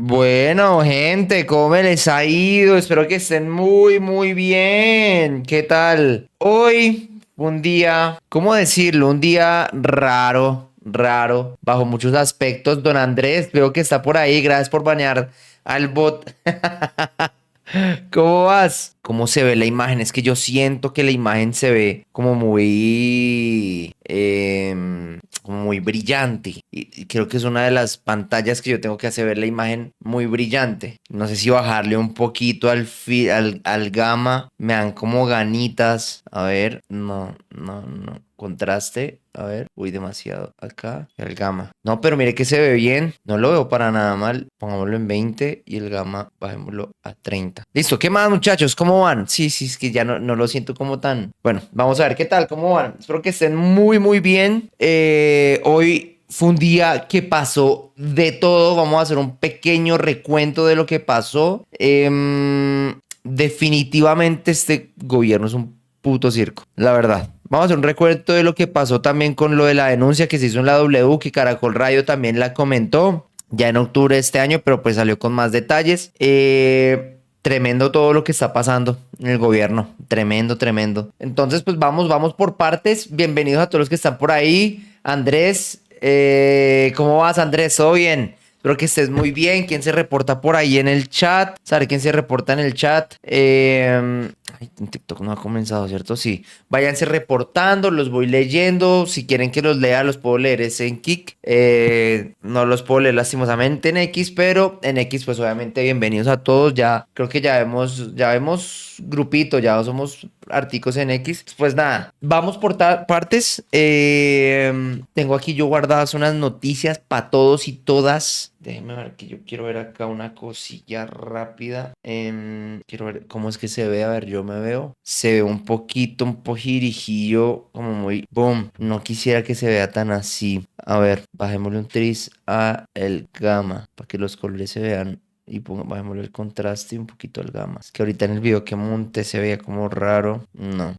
Bueno, gente, ¿cómo les ha ido? Espero que estén muy bien. ¿Qué tal? Hoy fue un día, ¿cómo decirlo? Un día raro, bajo muchos aspectos. Don Andrés, veo que está por ahí. Gracias por banear al bot. ¿Cómo vas? ¿Cómo se ve la imagen? Es que yo siento que la imagen se ve como como muy brillante. Y creo que es una de las pantallas que yo tengo que hacer ver la imagen muy brillante. No sé si bajarle un poquito al gamma. Me dan como ganitas. A ver, no. Contraste, a ver, uy, demasiado acá, el gamma. No, pero mire que se ve bien, no lo veo para nada mal. Pongámoslo en 20 y el gamma bajémoslo a 30. Listo, ¿qué más, muchachos? ¿Cómo van? Sí, es que ya no lo siento como tan... Bueno, vamos a ver qué tal, cómo van. Espero que estén muy bien. Hoy fue un día que pasó de todo. Vamos a hacer un pequeño recuento de lo que pasó. Definitivamente este gobierno es un puto circo, la verdad. Vamos a hacer un recuento de lo que pasó también con lo de la denuncia que se hizo en la W, que Caracol Radio también la comentó ya en octubre de este año, pero pues salió con más detalles. Tremendo todo lo que está pasando en el gobierno. Tremendo. Entonces, pues vamos por partes. Bienvenidos a todos los que están por ahí. Andrés, ¿cómo vas, Andrés? ¿Todo bien? Espero que estés muy bien. ¿Quién se reporta por ahí en el chat? ¿Sabe quién se reporta en el chat? Ay, en TikTok no ha comenzado, ¿cierto? Sí. Váyanse reportando, los voy leyendo. Si quieren que los lea, los puedo leer es en Kik. No los puedo leer lastimosamente en X, pero en X, pues obviamente bienvenidos a todos. Ya creo que ya vemos grupito, ya somos articos en X. Pues nada, vamos por partes. Tengo aquí yo guardadas unas noticias para todos y todas. Déjenme ver que yo quiero ver acá una cosilla rápida. Quiero ver cómo es que se ve. A ver, yo me veo. Se ve un pojirijillo, como muy... Boom. No quisiera que se vea tan así. A ver, bajémosle un tris a el gamma para que los colores se vean. Y bajémosle el contraste y un poquito al gamma. Es que ahorita en el video que monté se veía como raro. No.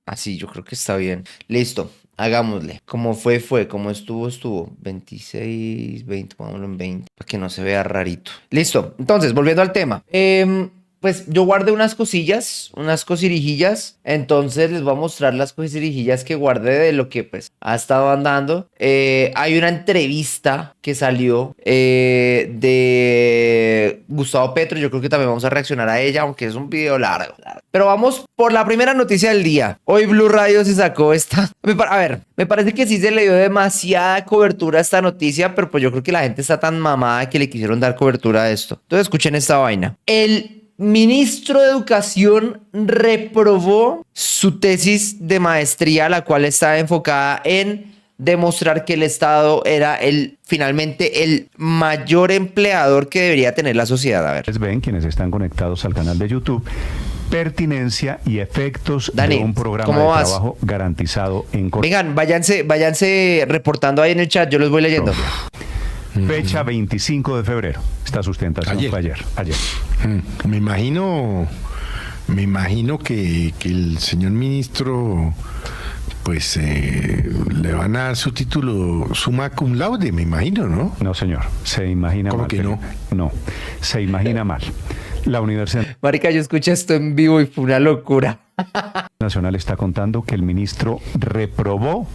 Así, yo creo que está bien. Listo. Hagámosle. Como fue. Como estuvo. 26, 20, pongámoslo en 20. Para que no se vea rarito. Listo. Entonces, volviendo al tema. Pues yo guardé unas cosillas, unas cosirijillas. Entonces les voy a mostrar las cosirijillas que guardé de lo que pues ha estado andando. Hay una entrevista que salió de Gustavo Petro. Yo creo que también vamos a reaccionar a ella, aunque es un video largo. Pero vamos por la primera noticia del día. Hoy Blue Radio se sacó esta. A ver, me parece que sí se le dio demasiada cobertura a esta noticia, pero pues yo creo que la gente está tan mamada que le quisieron dar cobertura a esto. Entonces escuchen esta vaina. El ministro de Educación reprobó su tesis de maestría, la cual está enfocada en demostrar que el Estado era finalmente el mayor empleador que debería tener la sociedad. A ver. Ven quienes están conectados al canal de YouTube. Pertinencia y efectos Dani, de un programa ¿cómo de vas? trabajo garantizado en Colombia. Vengan, váyanse reportando ahí en el chat, yo los voy leyendo. Fecha 25 de febrero. Esta sustentación fue ayer. Me imagino que el señor ministro pues le van a dar su título summa cum laude, me imagino, ¿no? No, señor. Se imagina ¿Cómo mal. que no? No, se imagina mal. La Universidad Marica, yo escuché esto en vivo y fue una locura. Nacional está contando que el ministro reprobó,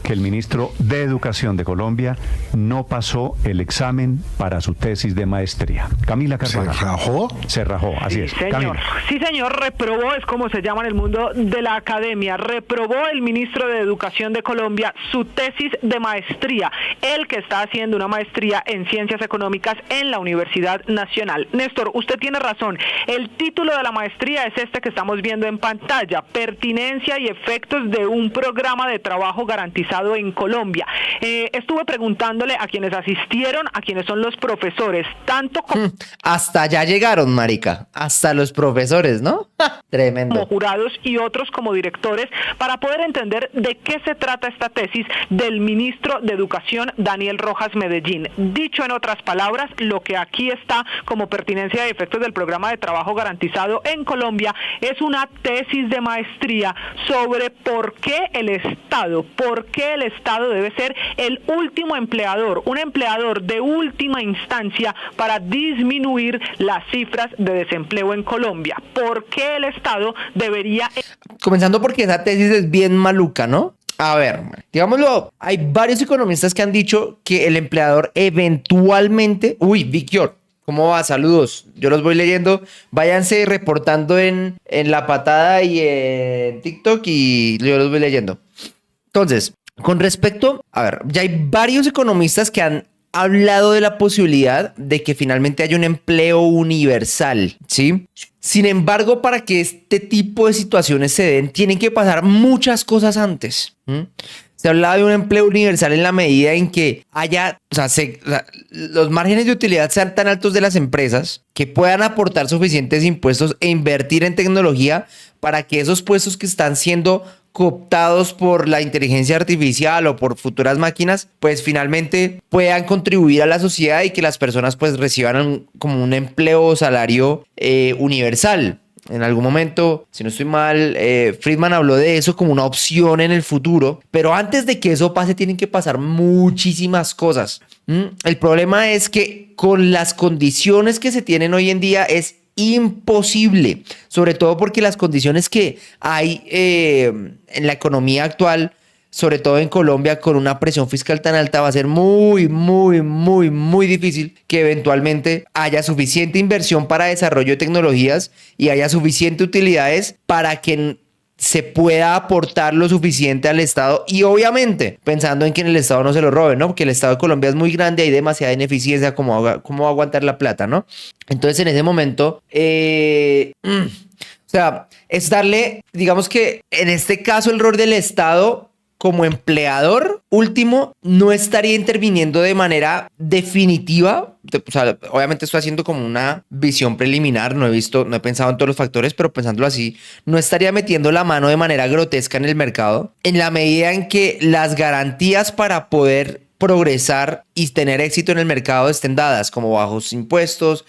que el ministro de Educación de Colombia no pasó el examen para su tesis de maestría. Camila Carvajal. ¿Se rajó? Se rajó, así es. Señor. Camila. Sí, señor, reprobó, es como se llama en el mundo de la academia, reprobó el ministro de Educación de Colombia su tesis de maestría, el que está haciendo una maestría en Ciencias Económicas en la Universidad Nacional. Néstor, usted tiene razón, el título de la maestría es este que estamos viendo en pantalla, Pertinencia y efectos de un programa de trabajo garantizado en Colombia. Estuve preguntándole a quienes asistieron, a quienes son los profesores, tanto como Hasta allá llegaron, marica. Hasta los profesores, ¿no? Tremendo. como jurados y otros como directores, para poder entender de qué se trata esta tesis del ministro de Educación, Daniel Rojas Medellín. Dicho en otras palabras, lo que aquí está como pertinencia y efectos del programa de trabajo garantizado en Colombia es una tesis de maestría sobre por qué el Estado, por qué qué el Estado debe ser el último empleador, un empleador de última instancia para disminuir las cifras de desempleo en Colombia. ¿Por qué el Estado debería... Comenzando porque esa tesis es bien maluca, ¿no? A ver, digámoslo, hay varios economistas que han dicho que el empleador eventualmente... Uy, Victor, ¿cómo va? Saludos. Yo los voy leyendo. Váyanse reportando en La Patada y en TikTok y yo los voy leyendo. Entonces, con respecto... A ver, ya hay varios economistas que han hablado de la posibilidad de que finalmente haya un empleo universal, ¿sí? Sin embargo, para que este tipo de situaciones se den, tienen que pasar muchas cosas antes. Se hablaba de un empleo universal en la medida en que haya, los márgenes de utilidad sean tan altos de las empresas que puedan aportar suficientes impuestos e invertir en tecnología para que esos puestos que están siendo cooptados por la inteligencia artificial o por futuras máquinas, pues finalmente puedan contribuir a la sociedad y que las personas pues reciban como un empleo o salario universal. En algún momento, si no estoy mal, Friedman habló de eso como una opción en el futuro, pero antes de que eso pase tienen que pasar muchísimas cosas. El problema es que con las condiciones que se tienen hoy en día es imposible, sobre todo porque las condiciones que hay en la economía actual, sobre todo en Colombia, con una presión fiscal tan alta, va a ser muy difícil que eventualmente haya suficiente inversión para desarrollo de tecnologías y haya suficiente utilidades para que se pueda aportar lo suficiente al Estado y obviamente pensando en que en el Estado no se lo roben, ¿no? Porque el Estado de Colombia es muy grande, hay demasiada ineficiencia, ¿cómo va a aguantar la plata, no? Entonces en ese momento, o sea, es darle, digamos que en este caso el rol del Estado como empleador último no estaría interviniendo de manera definitiva. O sea, obviamente estoy haciendo como una visión preliminar, no he pensado en todos los factores, pero pensándolo así, no estaría metiendo la mano de manera grotesca en el mercado en la medida en que las garantías para poder progresar y tener éxito en el mercado estén dadas, como bajos impuestos,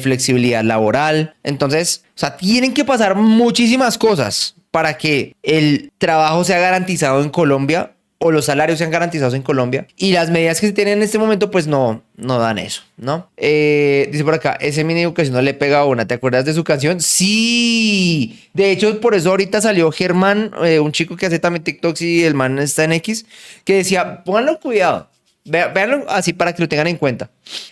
flexibilidad laboral. Entonces, o sea, tienen que pasar muchísimas cosas para que el trabajo sea garantizado en Colombia o los salarios sean garantizados en Colombia. Y las medidas que se tienen en este momento, pues no dan eso, ¿no? Dice por acá, ese mini educación no le pega a una. ¿Te acuerdas de su canción? Sí. De hecho, por eso ahorita salió Germán, un chico que hace también TikToks y el man está en X, que decía, pónganlo cuidado. Véanlo así para que lo tengan en cuenta.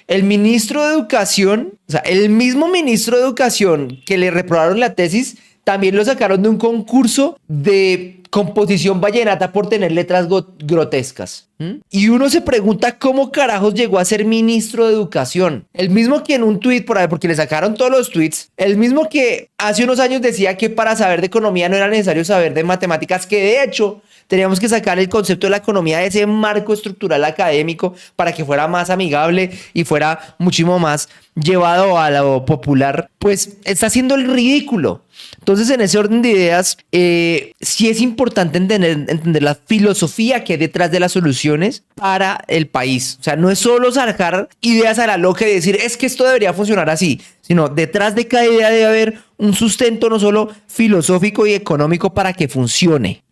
El ministro de Educación, o sea, el mismo ministro de Educación que le reprobaron la tesis, también lo sacaron de un concurso de composición vallenata por tener letras grotescas. Y uno se pregunta cómo carajos llegó a ser ministro de Educación. El mismo que en un tuit por ahí, porque le sacaron todos los tweets, el mismo que hace unos años decía que para saber de economía no era necesario saber de matemáticas, que de hecho teníamos que sacar el concepto de la economía de ese marco estructural académico para que fuera más amigable y fuera muchísimo más llevado a lo popular, pues está haciendo el ridículo. Entonces, en ese orden de ideas, sí es importante entender la filosofía que hay detrás de las soluciones para el país. O sea, no es solo sacar ideas a la loca y decir, es que esto debería funcionar así, sino detrás de cada idea debe haber un sustento no solo filosófico y económico para que funcione.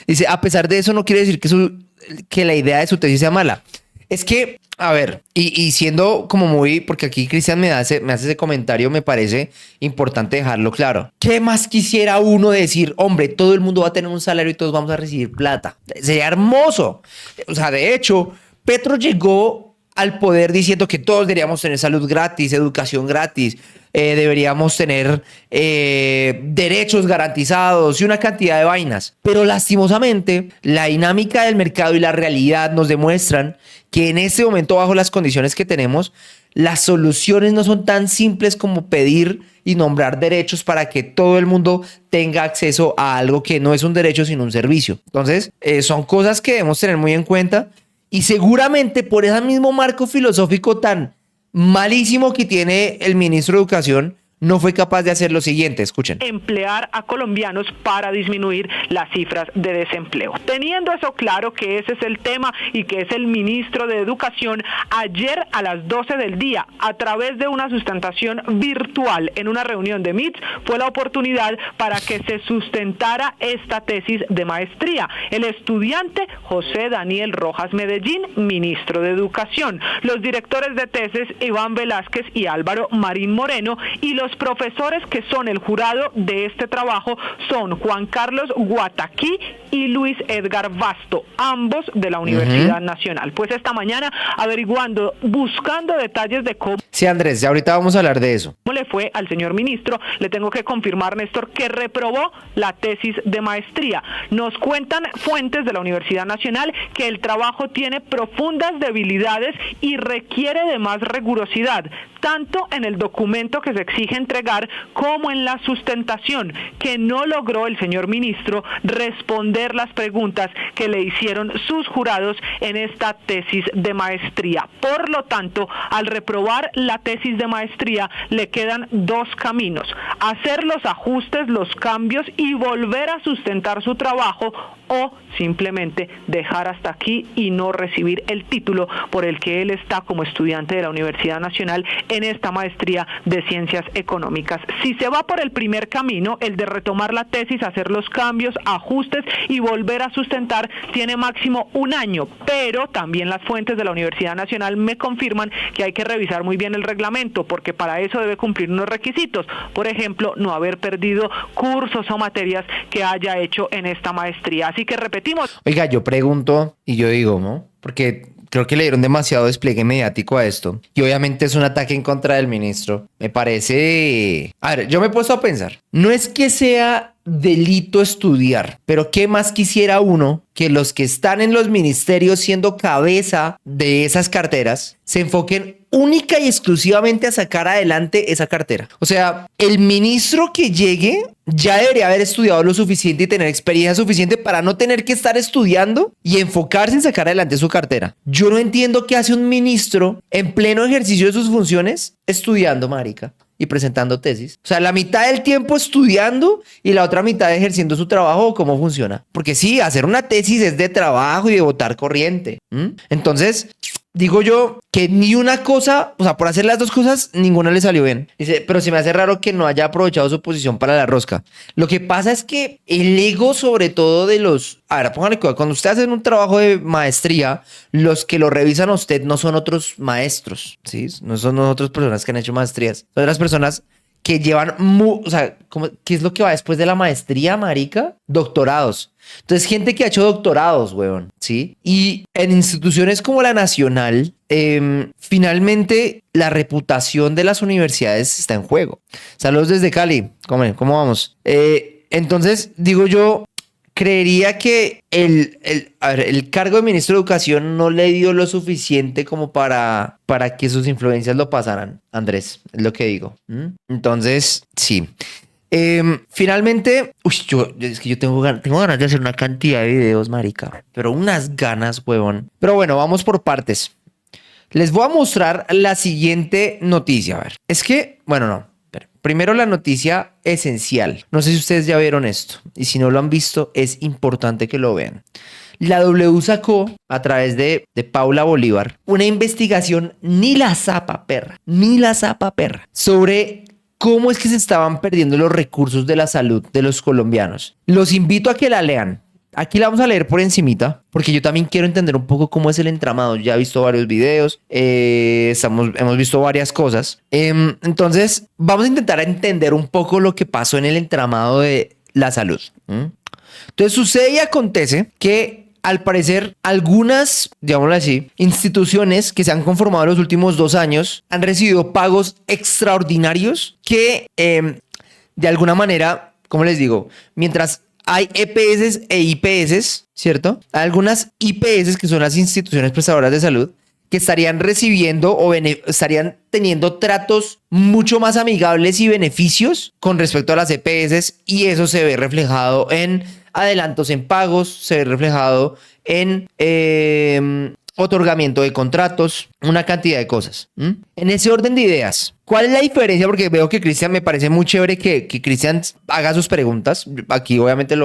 Dice, a pesar de eso no quiere decir que la idea de su tesis sea mala. Es que, a ver, y siendo como muy, porque aquí Cristian me hace ese comentario, me parece importante dejarlo claro. ¿Qué más quisiera uno decir? Hombre, todo el mundo va a tener un salario y todos vamos a recibir plata. Sería hermoso. O sea, de hecho, Petro llegó al poder diciendo que todos deberíamos tener salud gratis, educación gratis, deberíamos tener derechos garantizados y una cantidad de vainas. Pero lastimosamente, la dinámica del mercado y la realidad nos demuestran que en este momento, bajo las condiciones que tenemos, las soluciones no son tan simples como pedir y nombrar derechos para que todo el mundo tenga acceso a algo que no es un derecho sino un servicio. Entonces, son cosas que debemos tener muy en cuenta y seguramente por ese mismo marco filosófico tan malísimo que tiene el ministro de Educación, no fue capaz de hacer lo siguiente, escuchen. Emplear a colombianos para disminuir las cifras de desempleo. Teniendo eso claro, que ese es el tema y que es el ministro de Educación, ayer a las 12 del día, a través de una sustentación virtual en una reunión de MITS, fue la oportunidad para que se sustentara esta tesis de maestría. El estudiante José Daniel Rojas Medellín, ministro de Educación, los directores de tesis Iván Velázquez y Álvaro Marín Moreno, y los profesores que son el jurado de este trabajo son Juan Carlos Guataquí y Luis Edgar Basto, ambos de la Universidad Nacional. Pues esta mañana, averiguando, buscando detalles de cómo... Sí, Andrés, ya ahorita vamos a hablar de eso. ¿Cómo le fue al señor ministro? Le tengo que confirmar, Néstor, que reprobó la tesis de maestría. Nos cuentan fuentes de la Universidad Nacional que el trabajo tiene profundas debilidades y requiere de más rigurosidad, tanto en el documento que se exige entregar como en la sustentación, que no logró el señor ministro responder las preguntas que le hicieron sus jurados en esta tesis de maestría. Por lo tanto, al reprobar la tesis de maestría, le quedan dos caminos: hacer los ajustes, los cambios y volver a sustentar su trabajo, o simplemente dejar hasta aquí y no recibir el título por el que él está como estudiante de la Universidad Nacional en esta maestría de Ciencias Económicas. Si se va por el primer camino, el de retomar la tesis, hacer los cambios, ajustes y volver a sustentar, tiene máximo un año, pero también las fuentes de la Universidad Nacional me confirman que hay que revisar muy bien el reglamento, porque para eso debe cumplir unos requisitos. Por ejemplo, no haber perdido cursos o materias que haya hecho en esta maestría. Así que repetimos. Oiga, yo pregunto y yo digo, ¿no? Porque creo que le dieron demasiado despliegue mediático a esto. Y obviamente es un ataque en contra del ministro. Me parece... A ver, yo me he puesto a pensar. No es que sea delito estudiar, pero ¿qué más quisiera uno que los que están en los ministerios siendo cabeza de esas carteras se enfoquen única y exclusivamente a sacar adelante esa cartera? O sea, el ministro que llegue ya debería haber estudiado lo suficiente y tener experiencia suficiente para no tener que estar estudiando y enfocarse en sacar adelante su cartera. Yo no entiendo qué hace un ministro en pleno ejercicio de sus funciones estudiando, marica, y presentando tesis. O sea, la mitad del tiempo estudiando y la otra mitad ejerciendo su trabajo. ¿Cómo funciona? Porque sí, hacer una tesis es de trabajo y de botar corriente. Entonces, digo yo que ni una cosa, o sea, por hacer las dos cosas, ninguna le salió bien. Dice, pero se me hace raro que no haya aprovechado su posición para la rosca. Lo que pasa es que el ego, sobre todo de los... A ver, póngale cuidado. Cuando usted hace un trabajo de maestría, los que lo revisan a usted no son otros maestros, ¿sí? No son otras personas que han hecho maestrías. Son las personas que llevan... o sea, ¿qué es lo que va después de la maestría, marica? Doctorados. Entonces, gente que ha hecho doctorados, weón, ¿sí? Y en instituciones como la Nacional, finalmente la reputación de las universidades está en juego. Saludos desde Cali. ¿Cómo vamos? Entonces, digo yo, creería que el cargo de ministro de Educación no le dio lo suficiente como para que sus influencias lo pasaran, Andrés, es lo que digo. Entonces, sí. Finalmente, es que yo tengo ganas de hacer una cantidad de videos, marica, pero unas ganas, huevón. Pero bueno, vamos por partes. Les voy a mostrar la siguiente noticia. A ver, es que, bueno, no. Primero la noticia esencial. No sé si ustedes ya vieron esto. Y si no lo han visto, es importante que lo vean. La W sacó, a través de Paula Bolívar, una investigación, ni la zapa perra, sobre cómo es que se estaban perdiendo los recursos de la salud de los colombianos. Los invito a que la lean. Aquí la vamos a leer por encimita, porque yo también quiero entender un poco cómo es el entramado. Ya he visto varios videos, hemos visto varias cosas. Entonces, vamos a intentar entender un poco lo que pasó en el entramado de la salud. Entonces, sucede y acontece que, al parecer, algunas, digámoslo así, instituciones que se han conformado en los últimos 2 años han recibido pagos extraordinarios que, de alguna manera, ¿cómo les digo? Mientras hay EPS e IPS, ¿cierto? Hay algunas IPS, que son las instituciones prestadoras de salud, que estarían recibiendo o estarían teniendo tratos mucho más amigables y beneficios con respecto a las EPS, y eso se ve reflejado en adelantos en pagos, se ve reflejado en otorgamiento de contratos, una cantidad de cosas. En ese orden de ideas, ¿Cuál es la diferencia? Porque veo que Cristian, me parece muy chévere que Cristian haga sus preguntas. Aquí obviamente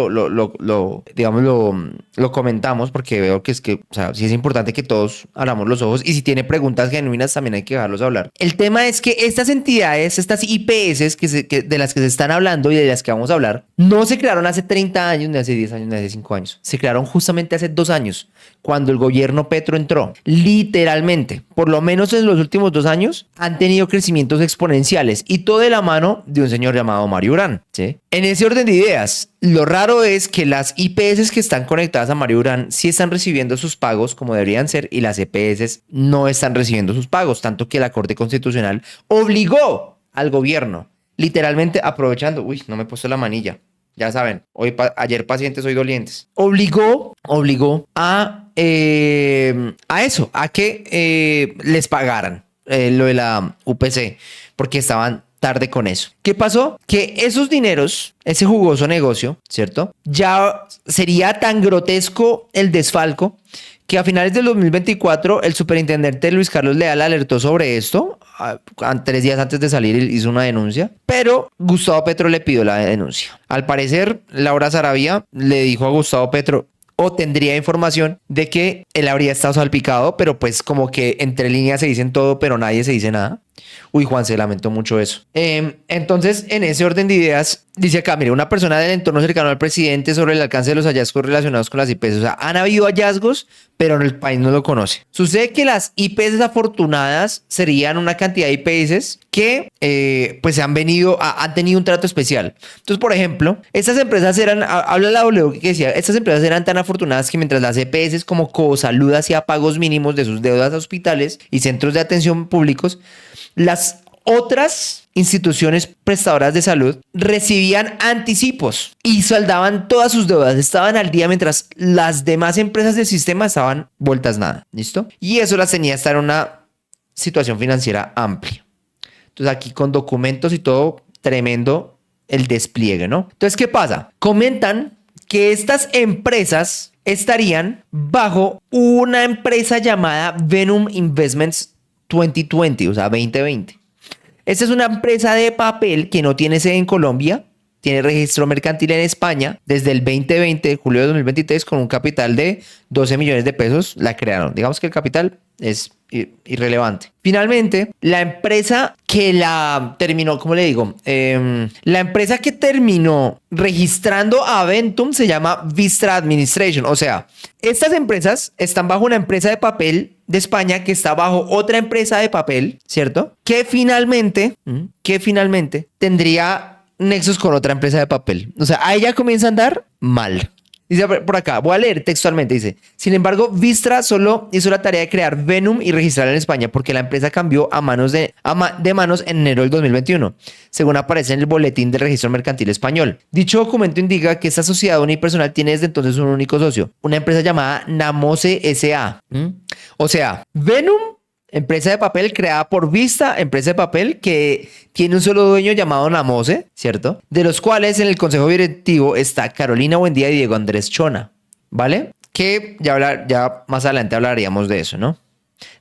digamos, lo comentamos porque veo que o sea, sí es importante que todos abramos los ojos y si tiene preguntas genuinas también hay que dejarlos hablar. El tema es que estas entidades, estas IPS de las que se están hablando y de las que vamos a hablar, no se crearon hace 30 años, ni hace 10 años, ni hace 5 años. Se crearon justamente hace 2 años, cuando el gobierno Petro entró. Literalmente, por lo menos en los últimos 2 años, han tenido crecimientos exponenciales y todo de la mano de un señor llamado Mario Urán, ¿sí? En ese orden de ideas, lo raro es que las IPS que están conectadas a Mario Urán sí están recibiendo sus pagos como deberían ser y las EPS no están recibiendo sus pagos, tanto que la Corte Constitucional obligó al gobierno, literalmente aprovechando, no me he puesto la manilla, ya saben, ayer pacientes, hoy dolientes, obligó a eso, a que les pagaran lo de la UPC, porque estaban tarde con eso. ¿Qué pasó? Que esos dineros, ese jugoso negocio, ¿cierto? Ya sería tan grotesco el desfalco que a finales del 2024 el superintendente Luis Carlos Leal alertó sobre esto. 3 días antes de salir hizo una denuncia, pero Gustavo Petro le pidió la denuncia. Al parecer, Laura Saravia le dijo a Gustavo Petro, o tendría información de que él habría estado salpicado, pero pues como que entre líneas se dicen todo, pero nadie se dice nada. Juan, se lamentó mucho eso. Entonces, en ese orden de ideas, dice acá, mire, una persona del entorno cercano al presidente sobre el alcance de los hallazgos relacionados con las IPS. O sea, han habido hallazgos, pero el país no lo conoce. Sucede que las IPS afortunadas serían una cantidad de IPS que pues han tenido un trato especial. Entonces, por ejemplo, estas empresas habla la W que decía, estas empresas eran tan afortunadas que mientras las EPS como Cosalud hacía pagos mínimos de sus deudas a hospitales y centros de atención públicos, las otras instituciones prestadoras de salud recibían anticipos y saldaban todas sus deudas, estaban al día mientras las demás empresas del sistema estaban vueltas nada, ¿listo? Y eso las tenía estar en una situación financiera amplia. Entonces aquí con documentos y todo, tremendo el despliegue, ¿no? Entonces, ¿qué pasa? Comentan que estas empresas estarían bajo una empresa llamada Venom Investments 2020, o sea, 2020. Esta es una empresa de papel que no tiene sede en Colombia, tiene registro mercantil en España desde el 2020, julio de 2023, con un capital de 12 millones de pesos, la crearon. Digamos que el capital es irrelevante. Finalmente, la empresa que la terminó, ¿cómo le digo? La empresa que terminó registrando a Aventum se llama Vistra Administration. O sea, estas empresas están bajo una empresa de papel de España que está bajo otra empresa de papel, ¿cierto? Que finalmente tendría nexos con otra empresa de papel. O sea, ahí ya comienza a andar mal. Dice por acá, voy a leer textualmente, dice, sin embargo, Vistra solo hizo la tarea de crear Venom y registrarla en España porque la empresa cambió de manos en enero del 2021, según aparece en el boletín del registro mercantil español. Dicho documento indica que esta sociedad unipersonal tiene desde entonces un único socio, una empresa llamada Namose S.A. O sea, Venom, empresa de papel creada por Vista, empresa de papel que tiene un solo dueño llamado Namose, ¿cierto? De los cuales en el consejo directivo está Carolina Buendía y Diego Andrés Chona, ¿vale? Que ya más adelante hablaríamos de eso, ¿no?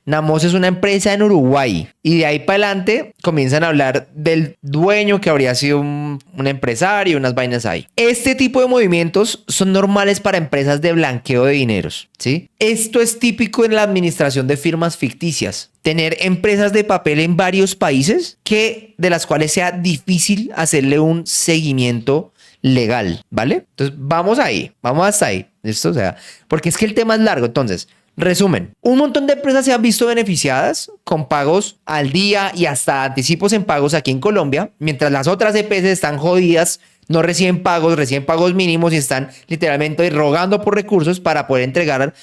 Namose es una empresa en Uruguay y de ahí para adelante comienzan a hablar del dueño que habría sido un empresario, unas vainas ahí. Este tipo de movimientos son normales para empresas de blanqueo de dineros, ¿sí? Esto es típico en la administración de firmas ficticias. Tener empresas de papel en varios países de las cuales sea difícil hacerle un seguimiento legal, ¿vale? Entonces vamos hasta ahí, ¿listo? O sea, porque es que el tema es largo, entonces... Resumen, un montón de empresas se han visto beneficiadas con pagos al día y hasta anticipos en pagos aquí en Colombia, mientras las otras EPS están jodidas, no reciben pagos mínimos y están literalmente rogando por recursos para poder entregar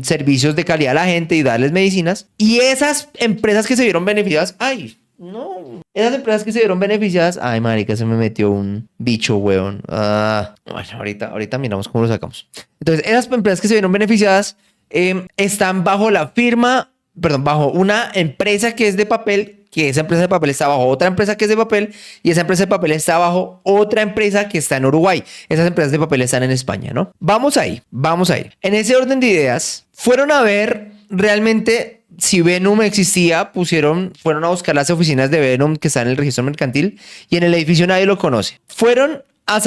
servicios de calidad a la gente y darles medicinas. Y esas empresas que se vieron beneficiadas, esas empresas que se vieron beneficiadas, ay marica, se me metió un bicho, weón. Bueno, ahorita miramos cómo lo sacamos. Entonces, esas empresas que se vieron beneficiadas están bajo una empresa que es de papel, que esa empresa de papel está bajo otra empresa que es de papel y esa empresa de papel está bajo otra empresa que está en Uruguay. Esas empresas de papel están en España, ¿no? Vamos a ir. En ese orden de ideas, fueron a ver realmente si Venum existía, fueron a buscar las oficinas de Venum que están en el registro mercantil y en el edificio nadie lo conoce. Fueron a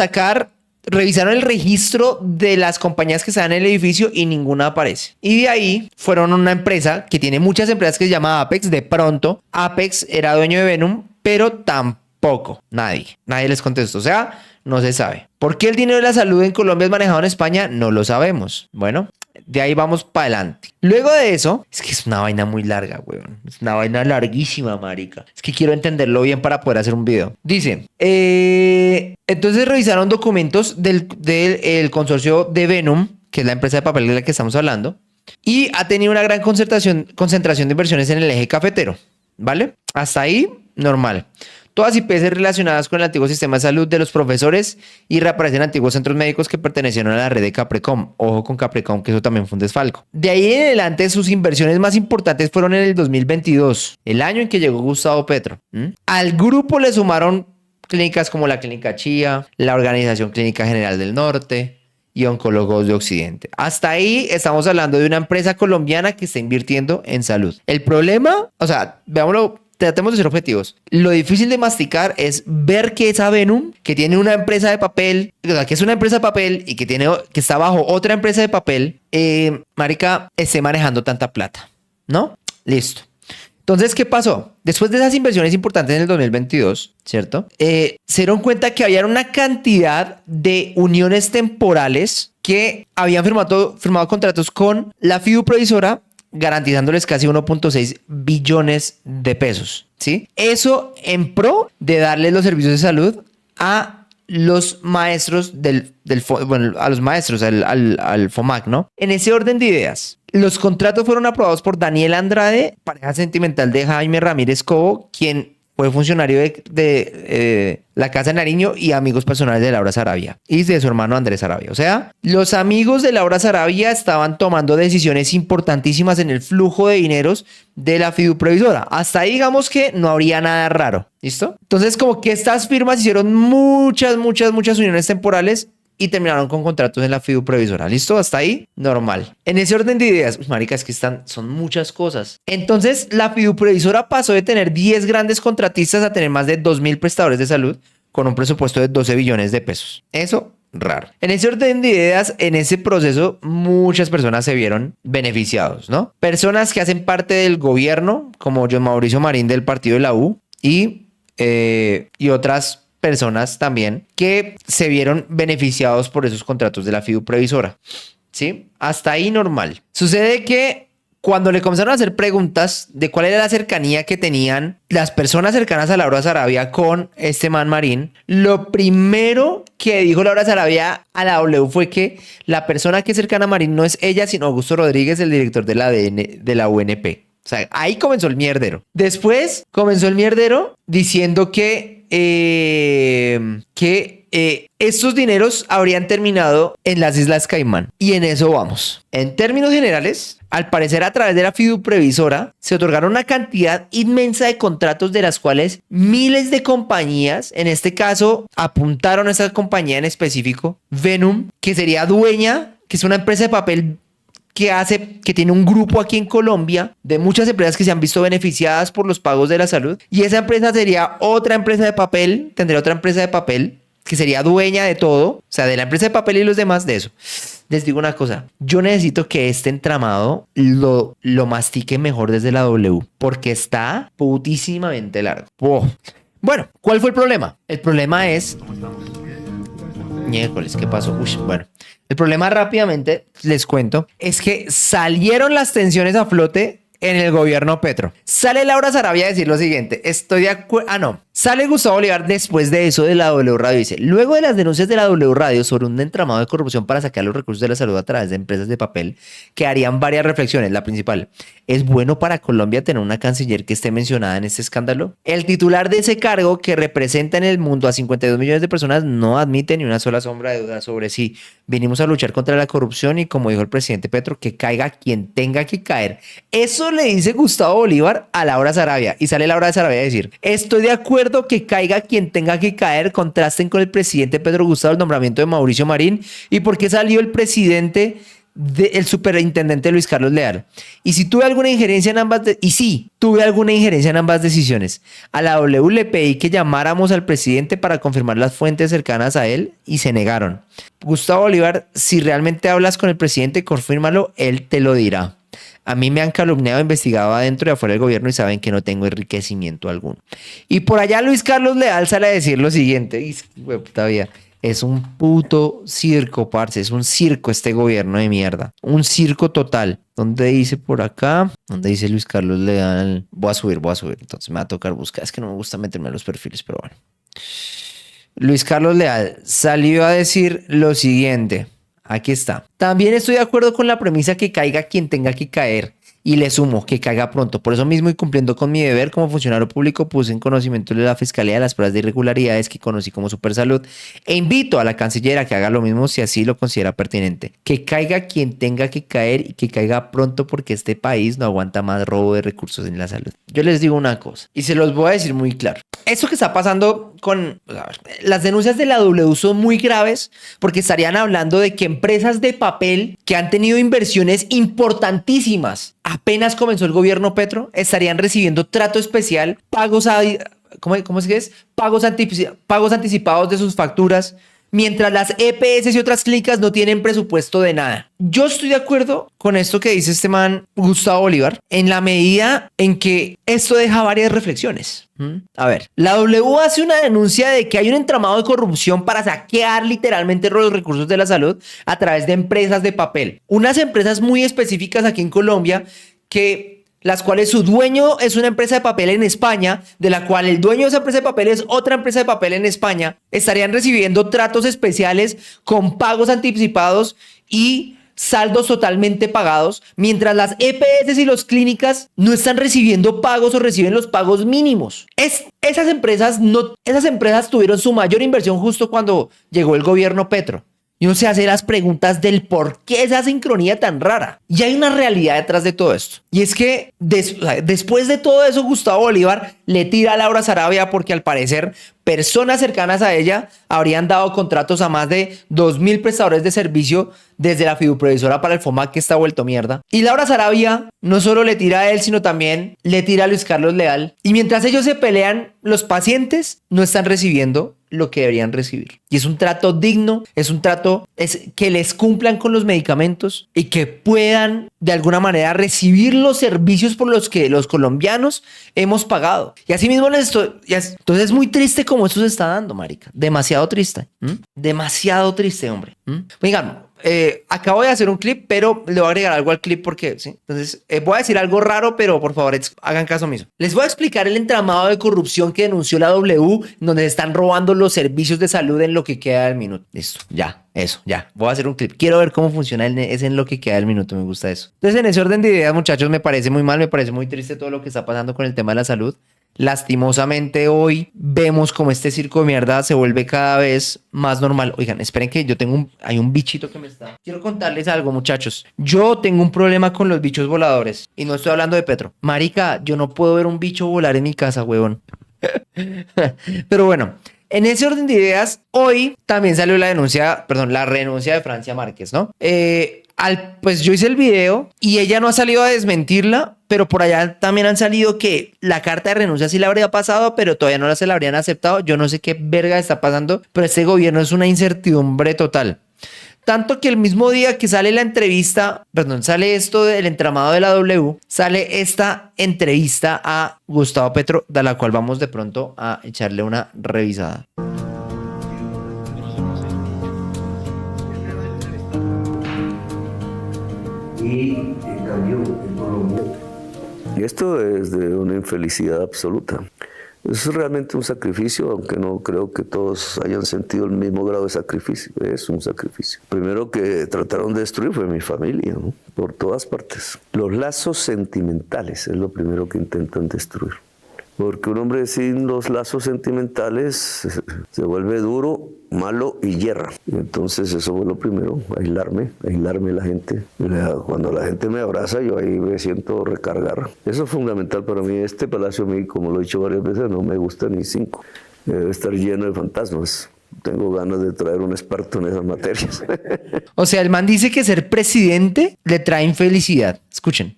revisaron el registro de las compañías que están en el edificio y ninguna aparece. Y de ahí fueron a una empresa que tiene muchas empresas que se llama Apex. De pronto, Apex era dueño de Venum, pero tampoco nadie les contestó. O sea, no se sabe. ¿Por qué el dinero de la salud en Colombia es manejado en España? No lo sabemos. Bueno, de ahí vamos para adelante. Luego de eso, es que es una vaina muy larga, weón. Es una vaina larguísima, marica. Es que quiero entenderlo bien para poder hacer un video. Dice, entonces revisaron documentos del consorcio de Venum, que es la empresa de papel de la que estamos hablando, y ha tenido una gran concentración de inversiones en el eje cafetero, ¿vale? Hasta ahí, normal. Todas IPS relacionadas con el antiguo sistema de salud de los profesores y reaparecen antiguos centros médicos que pertenecieron a la red de Caprecom. Ojo con Caprecom, que eso también fue un desfalco. De ahí en adelante, sus inversiones más importantes fueron en el 2022, el año en que llegó Gustavo Petro. Al grupo le sumaron clínicas como la Clínica Chía, la Organización Clínica General del Norte y Oncólogos de Occidente. Hasta ahí estamos hablando de una empresa colombiana que está invirtiendo en salud. El problema, o sea, veámoslo. Tratemos de ser objetivos. Lo difícil de masticar es ver que esa Venum, que tiene una empresa de papel, o sea, que es una empresa de papel y que está bajo otra empresa de papel, marica, esté manejando tanta plata, ¿no? Listo. Entonces, ¿qué pasó? Después de esas inversiones importantes en el 2022, ¿cierto? Se dieron cuenta que había una cantidad de uniones temporales que habían firmado contratos con la fiduprovisora, garantizándoles casi 1.6 billones de pesos, ¿sí? Eso en pro de darles los servicios de salud a los maestros al FOMAC, ¿no? En ese orden de ideas, los contratos fueron aprobados por Daniel Andrade, pareja sentimental de Jaime Ramírez Cobo, quien fue funcionario de la Casa de Nariño y amigos personales de Laura Sarabia y de su hermano Andrés Sarabia. O sea, los amigos de Laura Sarabia estaban tomando decisiones importantísimas en el flujo de dineros de la fiduprevisora. Hasta ahí digamos que no habría nada raro. ¿Listo? Entonces, como que estas firmas hicieron muchas uniones temporales y terminaron con contratos en la fiduprevisora. ¿Listo? Hasta ahí, normal. En ese orden de ideas, marica, es que son muchas cosas. Entonces, la fiduprevisora pasó de tener 10 grandes contratistas a tener más de 2.000 prestadores de salud con un presupuesto de 12 billones de pesos. Eso, raro. En ese orden de ideas, en ese proceso, muchas personas se vieron beneficiados, ¿no? Personas que hacen parte del gobierno, como John Mauricio Marín del partido de la U y otras personas también que se vieron beneficiados por esos contratos de la fiduprevisora, ¿sí? Hasta ahí normal. Sucede que cuando le comenzaron a hacer preguntas de cuál era la cercanía que tenían las personas cercanas a Laura Sarabia con este man Marín, lo primero que dijo Laura Sarabia a la W fue que la persona que es cercana a Marín no es ella, sino Augusto Rodríguez, el director de la UNP. O sea, ahí comenzó el mierdero. Después comenzó el mierdero diciendo que estos dineros habrían terminado en las Islas Caimán. Y en eso vamos. En términos generales, al parecer a través de la fiduprevisora se otorgaron una cantidad inmensa de contratos de las cuales miles de compañías, en este caso apuntaron a esa compañía en específico, Venum, que sería dueña, que es una empresa de papel que tiene un grupo aquí en Colombia de muchas empresas que se han visto beneficiadas por los pagos de la salud, y esa empresa sería otra empresa de papel, tendría otra empresa de papel que sería dueña de todo, o sea, de la empresa de papel y los demás de eso. Les digo una cosa, yo necesito que este entramado lo mastique mejor desde la W, porque está putísimamente largo. Wow. Bueno, ¿cuál fue el problema? El problema es... Miércoles, ¿qué pasó? Bueno, el problema rápidamente, les cuento, es que salieron las tensiones a flote en el gobierno Petro. Sale Laura Sarabia a decir lo siguiente, estoy de acuerdo... Sale Gustavo Bolívar después de eso de la W Radio y dice, luego de las denuncias de la W Radio sobre un entramado de corrupción para sacar los recursos de la salud a través de empresas de papel, que harían varias reflexiones. La principal, ¿es bueno para Colombia tener una canciller que esté mencionada en este escándalo? El titular de ese cargo, que representa en el mundo a 52 millones de personas, no admite ni una sola sombra de duda sobre si vinimos a luchar contra la corrupción y, como dijo el presidente Petro, que caiga quien tenga que caer. Eso le dice Gustavo Bolívar a Laura Sarabia, y sale Laura Sarabia a decir, estoy de acuerdo que caiga quien tenga que caer. Contrasten con el presidente Pedro Gustavo el nombramiento de Mauricio Marín. ¿Y por qué salió el presidente del superintendente Luis Carlos Leal. Y si tuve alguna injerencia en ambas, tuve alguna injerencia en ambas decisiones. A la W le pedí que llamáramos al presidente para confirmar las fuentes cercanas a él y se negaron. Gustavo Bolívar, si realmente hablas con el presidente, confírmalo, él te lo dirá. A mí me han calumniado, investigado adentro y afuera del gobierno y saben que no tengo enriquecimiento alguno. Y por allá Luis Carlos Leal sale a decir lo siguiente. Y, puta vida, es un puto circo, parce. Es un circo este gobierno de mierda. Un circo total. ¿Dónde dice por acá? ¿Dónde dice Luis Carlos Leal? Voy a subir. Entonces me va a tocar buscar. Es que no me gusta meterme en los perfiles, pero bueno. Luis Carlos Leal salió a decir lo siguiente. Aquí está. También estoy de acuerdo con la premisa que caiga quien tenga que caer. Y le sumo que caiga pronto. Por eso mismo y cumpliendo con mi deber como funcionario público puse en conocimiento de la Fiscalía de las pruebas de irregularidades que conocí como Supersalud e invito a la canciller a que haga lo mismo si así lo considera pertinente. Que caiga quien tenga que caer y que caiga pronto porque este país no aguanta más robo de recursos en la salud. Yo les digo una cosa y se los voy a decir muy claro. Esto que está pasando con las denuncias de la W son muy graves porque estarían hablando de que empresas de papel que han tenido inversiones importantísimas apenas comenzó el gobierno Petro, estarían recibiendo trato especial, pagos anticipados de sus facturas, mientras las EPS y otras clínicas no tienen presupuesto de nada. Yo estoy de acuerdo con esto que dice este man Gustavo Bolívar, en la medida en que esto deja varias reflexiones. A ver, la W hace una denuncia de que hay un entramado de corrupción para saquear literalmente los recursos de la salud a través de empresas de papel. Unas empresas muy específicas aquí en Colombia las cuales su dueño es una empresa de papel en España, de la cual el dueño de esa empresa de papel es otra empresa de papel en España, estarían recibiendo tratos especiales con pagos anticipados y saldos totalmente pagados, mientras las EPS y las clínicas no están recibiendo pagos o reciben los pagos mínimos. Esas empresas tuvieron su mayor inversión justo cuando llegó el gobierno Petro. Y uno se hace las preguntas del por qué esa sincronía tan rara. Y hay una realidad detrás de todo esto. Y es que después de todo eso, Gustavo Bolívar le tira a Laura Sarabia porque al parecer personas cercanas a ella habrían dado contratos a más de 2.000 prestadores de servicio desde la fiduprevisora para el FOMAC que está vuelto mierda. Y Laura Sarabia no solo le tira a él, sino también le tira a Luis Carlos Leal. Y mientras ellos se pelean, los pacientes no están recibiendo lo que deberían recibir. Y es un trato digno, es un trato que les cumplan con los medicamentos y que puedan de alguna manera recibir los servicios por los que los colombianos hemos pagado. Y así mismo entonces es muy triste como esto se está dando, marica. Demasiado triste. Demasiado triste, hombre. Oigan, acabo de hacer un clip, pero le voy a agregar algo al clip porque, ¿sí? Entonces, voy a decir algo raro, pero por favor, hagan caso omiso. Les voy a explicar el entramado de corrupción que denunció la W, donde se están robando los servicios de salud en lo que queda del minuto. Listo, ya, eso, ya. Voy a hacer un clip. Quiero ver cómo funciona es en lo que queda del minuto. Me gusta eso. Entonces, en ese orden de ideas, muchachos, me parece muy mal, me parece muy triste todo lo que está pasando con el tema de la salud. Lastimosamente hoy vemos como este circo de mierda se vuelve cada vez más normal. Oigan, esperen que hay un bichito que me está... Quiero contarles algo, muchachos. Yo tengo un problema con los bichos voladores y no estoy hablando de Petro. Marica, yo no puedo ver un bicho volar en mi casa, huevón. Pero bueno, en ese orden de ideas, hoy también salió la renuncia de Francia Márquez, ¿no? Pues yo hice el video y ella no ha salido a desmentirla, pero por allá también han salido que la carta de renuncia sí la habría pasado, pero todavía no se la habrían aceptado. Yo no sé qué verga está pasando, pero este gobierno es una incertidumbre total. Tanto que el mismo día que sale sale esto del entramado de la W, sale esta entrevista a Gustavo Petro, de la cual vamos de pronto a echarle una revisada. Y cambió en Colombia. Y esto es de una infelicidad absoluta. Es realmente un sacrificio, aunque no creo que todos hayan sentido el mismo grado de sacrificio. Es un sacrificio. Primero que trataron de destruir fue mi familia, ¿no? Por todas partes. Los lazos sentimentales es lo primero que intentan destruir. Porque un hombre sin los lazos sentimentales se vuelve duro, malo y hierra. Entonces eso fue lo primero, aislarme la gente. Cuando la gente me abraza, yo ahí me siento recargar. Eso es fundamental para mí. Este palacio a mí, como lo he dicho varias veces, no me gusta ni 5. Debe estar lleno de fantasmas. tengo ganas de traer un experto en esas materias. O sea, el man dice que ser presidente le trae infelicidad. Escuchen.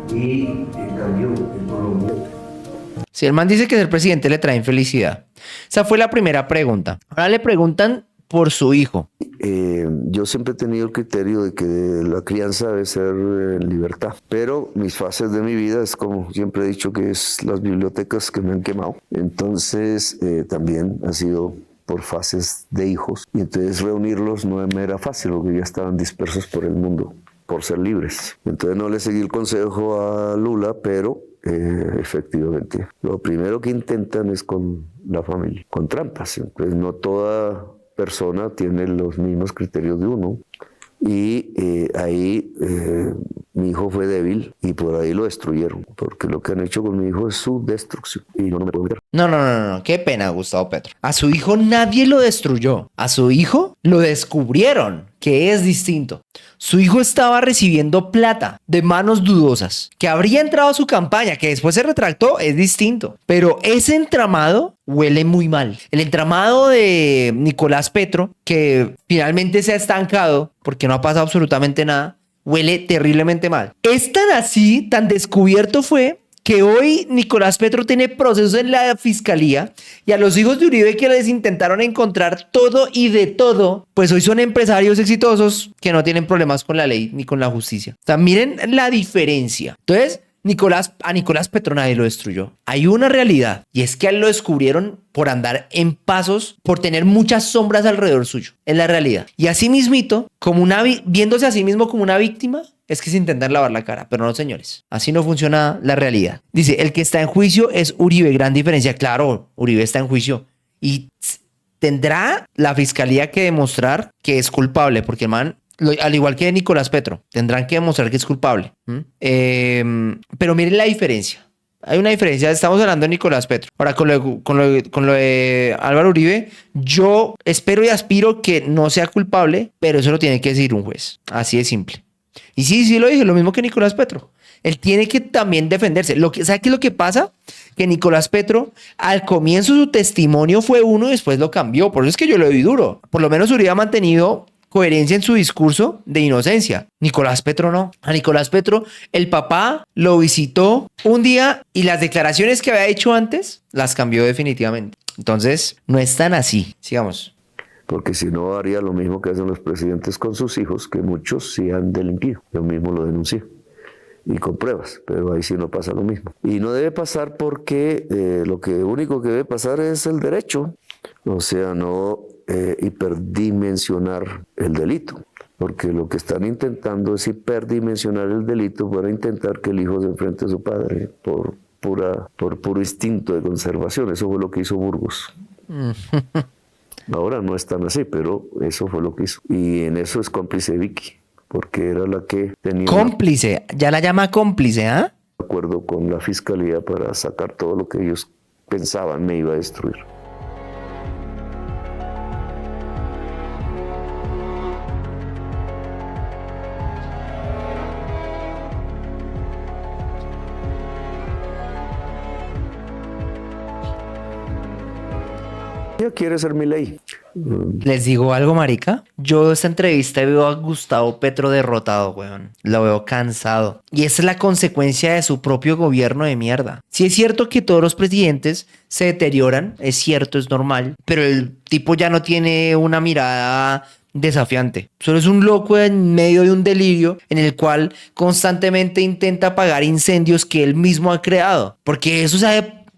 Y en cambio, en Colombia... Si el man dice que ser presidente le trae infelicidad. Esa fue la primera pregunta. Ahora le preguntan por su hijo. Yo siempre he tenido el criterio de que la crianza debe ser en libertad, pero mis fases de mi vida es como siempre he dicho que es las bibliotecas que me han quemado. Entonces también ha sido por fases de hijos y entonces reunirlos no me era fácil porque ya estaban dispersos por el mundo por ser libres. Entonces no le seguí el consejo a Lula, pero efectivamente lo primero que intentan es con la familia, con trampas. Entonces no toda persona tiene los mismos criterios de uno y ahí mi hijo fue débil y por ahí lo destruyeron, porque lo que han hecho con mi hijo es su destrucción y yo no me puedo meter. No. Qué pena, Gustavo Petro. A su hijo nadie lo destruyó. A su hijo lo descubrieron, que es distinto. Su hijo estaba recibiendo plata de manos dudosas, que habría entrado a su campaña, que después se retractó, es distinto. Pero ese entramado huele muy mal. El entramado de Nicolás Petro, que finalmente se ha estancado porque no ha pasado absolutamente nada, huele terriblemente mal. Es tan así, tan descubierto fue, que hoy Nicolás Petro tiene procesos en la fiscalía y a los hijos de Uribe que les intentaron encontrar todo y de todo, pues hoy son empresarios exitosos que no tienen problemas con la ley ni con la justicia. O sea, miren la diferencia. Entonces, a Nicolás Petro nadie lo destruyó. Hay una realidad y es que a él lo descubrieron por andar en pasos, por tener muchas sombras alrededor suyo. Es la realidad. Y así mismito, viéndose a sí mismo como una víctima, es que se intentan lavar la cara, pero no, señores. Así no funciona la realidad. Dice, el que está en juicio es Uribe. Gran diferencia. Claro, Uribe está en juicio. Y tendrá la fiscalía que demostrar que es culpable, porque el man, al igual que Nicolás Petro, tendrán que demostrar que es culpable. Pero miren la diferencia. Hay una diferencia. Estamos hablando de Nicolás Petro. Ahora, con lo de Álvaro Uribe, yo espero y aspiro que no sea culpable, pero eso lo tiene que decir un juez. Así de simple. Y sí lo dije, lo mismo que Nicolás Petro. Él tiene que también defenderse. ¿Sabe qué es lo que pasa? Que Nicolás Petro, al comienzo su testimonio fue uno y después lo cambió. Por eso es que yo le doy duro. Por lo menos Uribe ha mantenido coherencia en su discurso de inocencia. Nicolás Petro no. A Nicolás Petro, el papá lo visitó un día y las declaraciones que había hecho antes las cambió definitivamente. Entonces, no es tan así. Sigamos. Porque si no haría lo mismo que hacen los presidentes con sus hijos, que muchos sí han delinquido. Yo mismo lo denuncié y con pruebas, pero ahí sí no pasa lo mismo. Y no debe pasar porque lo único que debe pasar es el derecho, o sea, no hiperdimensionar el delito. Porque lo que están intentando es hiperdimensionar el delito para intentar que el hijo se enfrente a su padre por puro instinto de conservación. Eso fue lo que hizo Burgos. Ahora no es tan así, pero eso fue lo que hizo. Y en eso es cómplice Vicky, porque era la que tenía... Cómplice, ya la llama cómplice, ¿ah? De acuerdo con la fiscalía para sacar todo lo que ellos pensaban me iba a destruir. Ella quiere ser mi ley. Les digo algo, marica. Yo esta entrevista veo a Gustavo Petro derrotado, weón. Lo veo cansado. Y esa es la consecuencia de su propio gobierno de mierda. Sí es cierto que todos los presidentes se deterioran. Es cierto, es normal. Pero el tipo ya no tiene una mirada desafiante. Solo es un loco en medio de un delirio en el cual constantemente intenta apagar incendios que él mismo ha creado. Porque eso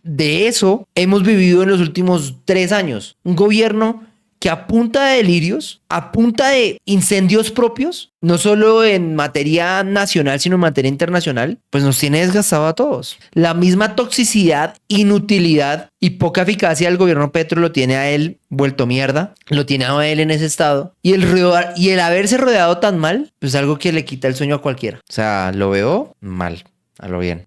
de eso hemos vivido en los últimos 3 años. Un gobierno que a punta de delirios, a punta de incendios propios, no solo en materia nacional, sino en materia internacional, pues nos tiene desgastado a todos. La misma toxicidad, inutilidad y poca eficacia del gobierno Petro lo tiene a él vuelto mierda, lo tiene a él en ese estado. Y el haberse rodeado tan mal, pues es algo que le quita el sueño a cualquiera. O sea, lo veo mal. A lo bien.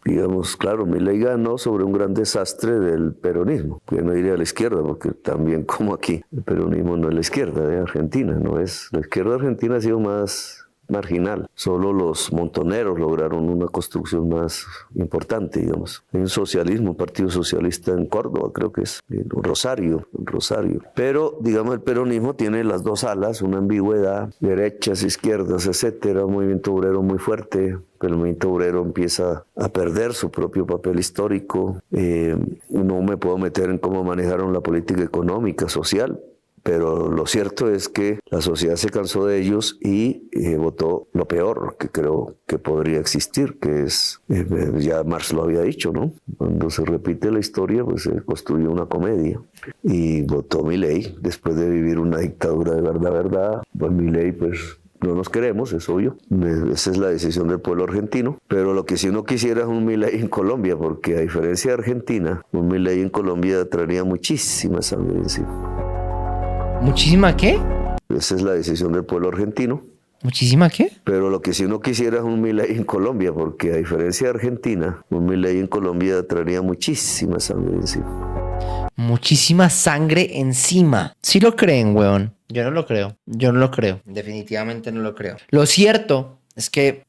Digamos, claro, Milei ganó sobre un gran desastre del peronismo, que no iría a la izquierda, porque también como aquí, el peronismo no es la izquierda de Argentina, no es. La izquierda argentina ha sido más marginal. Solo los montoneros lograron una construcción más importante, digamos. Hay un socialismo, un partido socialista en Córdoba, creo que es, en Rosario. Pero, digamos, el peronismo tiene las dos alas, una ambigüedad, derechas, izquierdas, etcétera, un movimiento obrero muy fuerte. El movimiento obrero empieza a perder su propio papel histórico. No me puedo meter en cómo manejaron la política económica, social, pero lo cierto es que la sociedad se cansó de ellos y votó lo peor que creo que podría existir, que es, ya Marx lo había dicho, ¿no? Cuando se repite la historia, pues se construye una comedia. Y votó Milei, después de vivir una dictadura de verdad. Pues Milei, pues no nos queremos, es obvio. Esa es la decisión del pueblo argentino. Pero lo que si uno quisiera es un Milei en Colombia, porque a diferencia de Argentina, un Milei en Colombia traería muchísima sangre encima. ¿Muchísima qué? Esa es la decisión del pueblo argentino. ¿Muchísima qué? Pero lo que si uno quisiera es un Milei en Colombia, porque a diferencia de Argentina, un Milei en Colombia traería muchísima sangre encima. Muchísima sangre encima. ¿Sí lo creen, weón? Yo no lo creo. Definitivamente no lo creo. Lo cierto es que,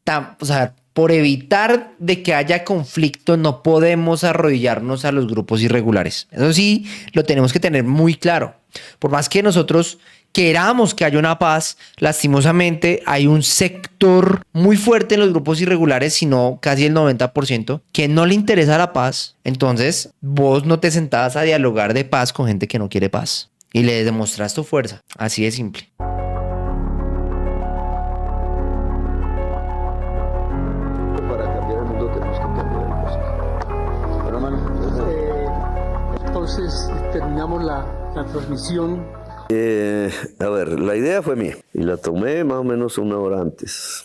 por evitar de que haya conflicto, no podemos arrodillarnos a los grupos irregulares. Eso sí, lo tenemos que tener muy claro. Por más que nosotros queramos que haya una paz, lastimosamente hay un sector muy fuerte en los grupos irregulares, sino casi el 90%, que no le interesa la paz. Entonces, vos no te sentás a dialogar de paz con gente que no quiere paz. Y le demostras tu fuerza. Así de simple. Para cambiar el mundo tenemos que cambiar el pasado. Bueno, hermano. Entonces terminamos la transmisión. A ver, la idea fue mía y la tomé más o menos una hora antes.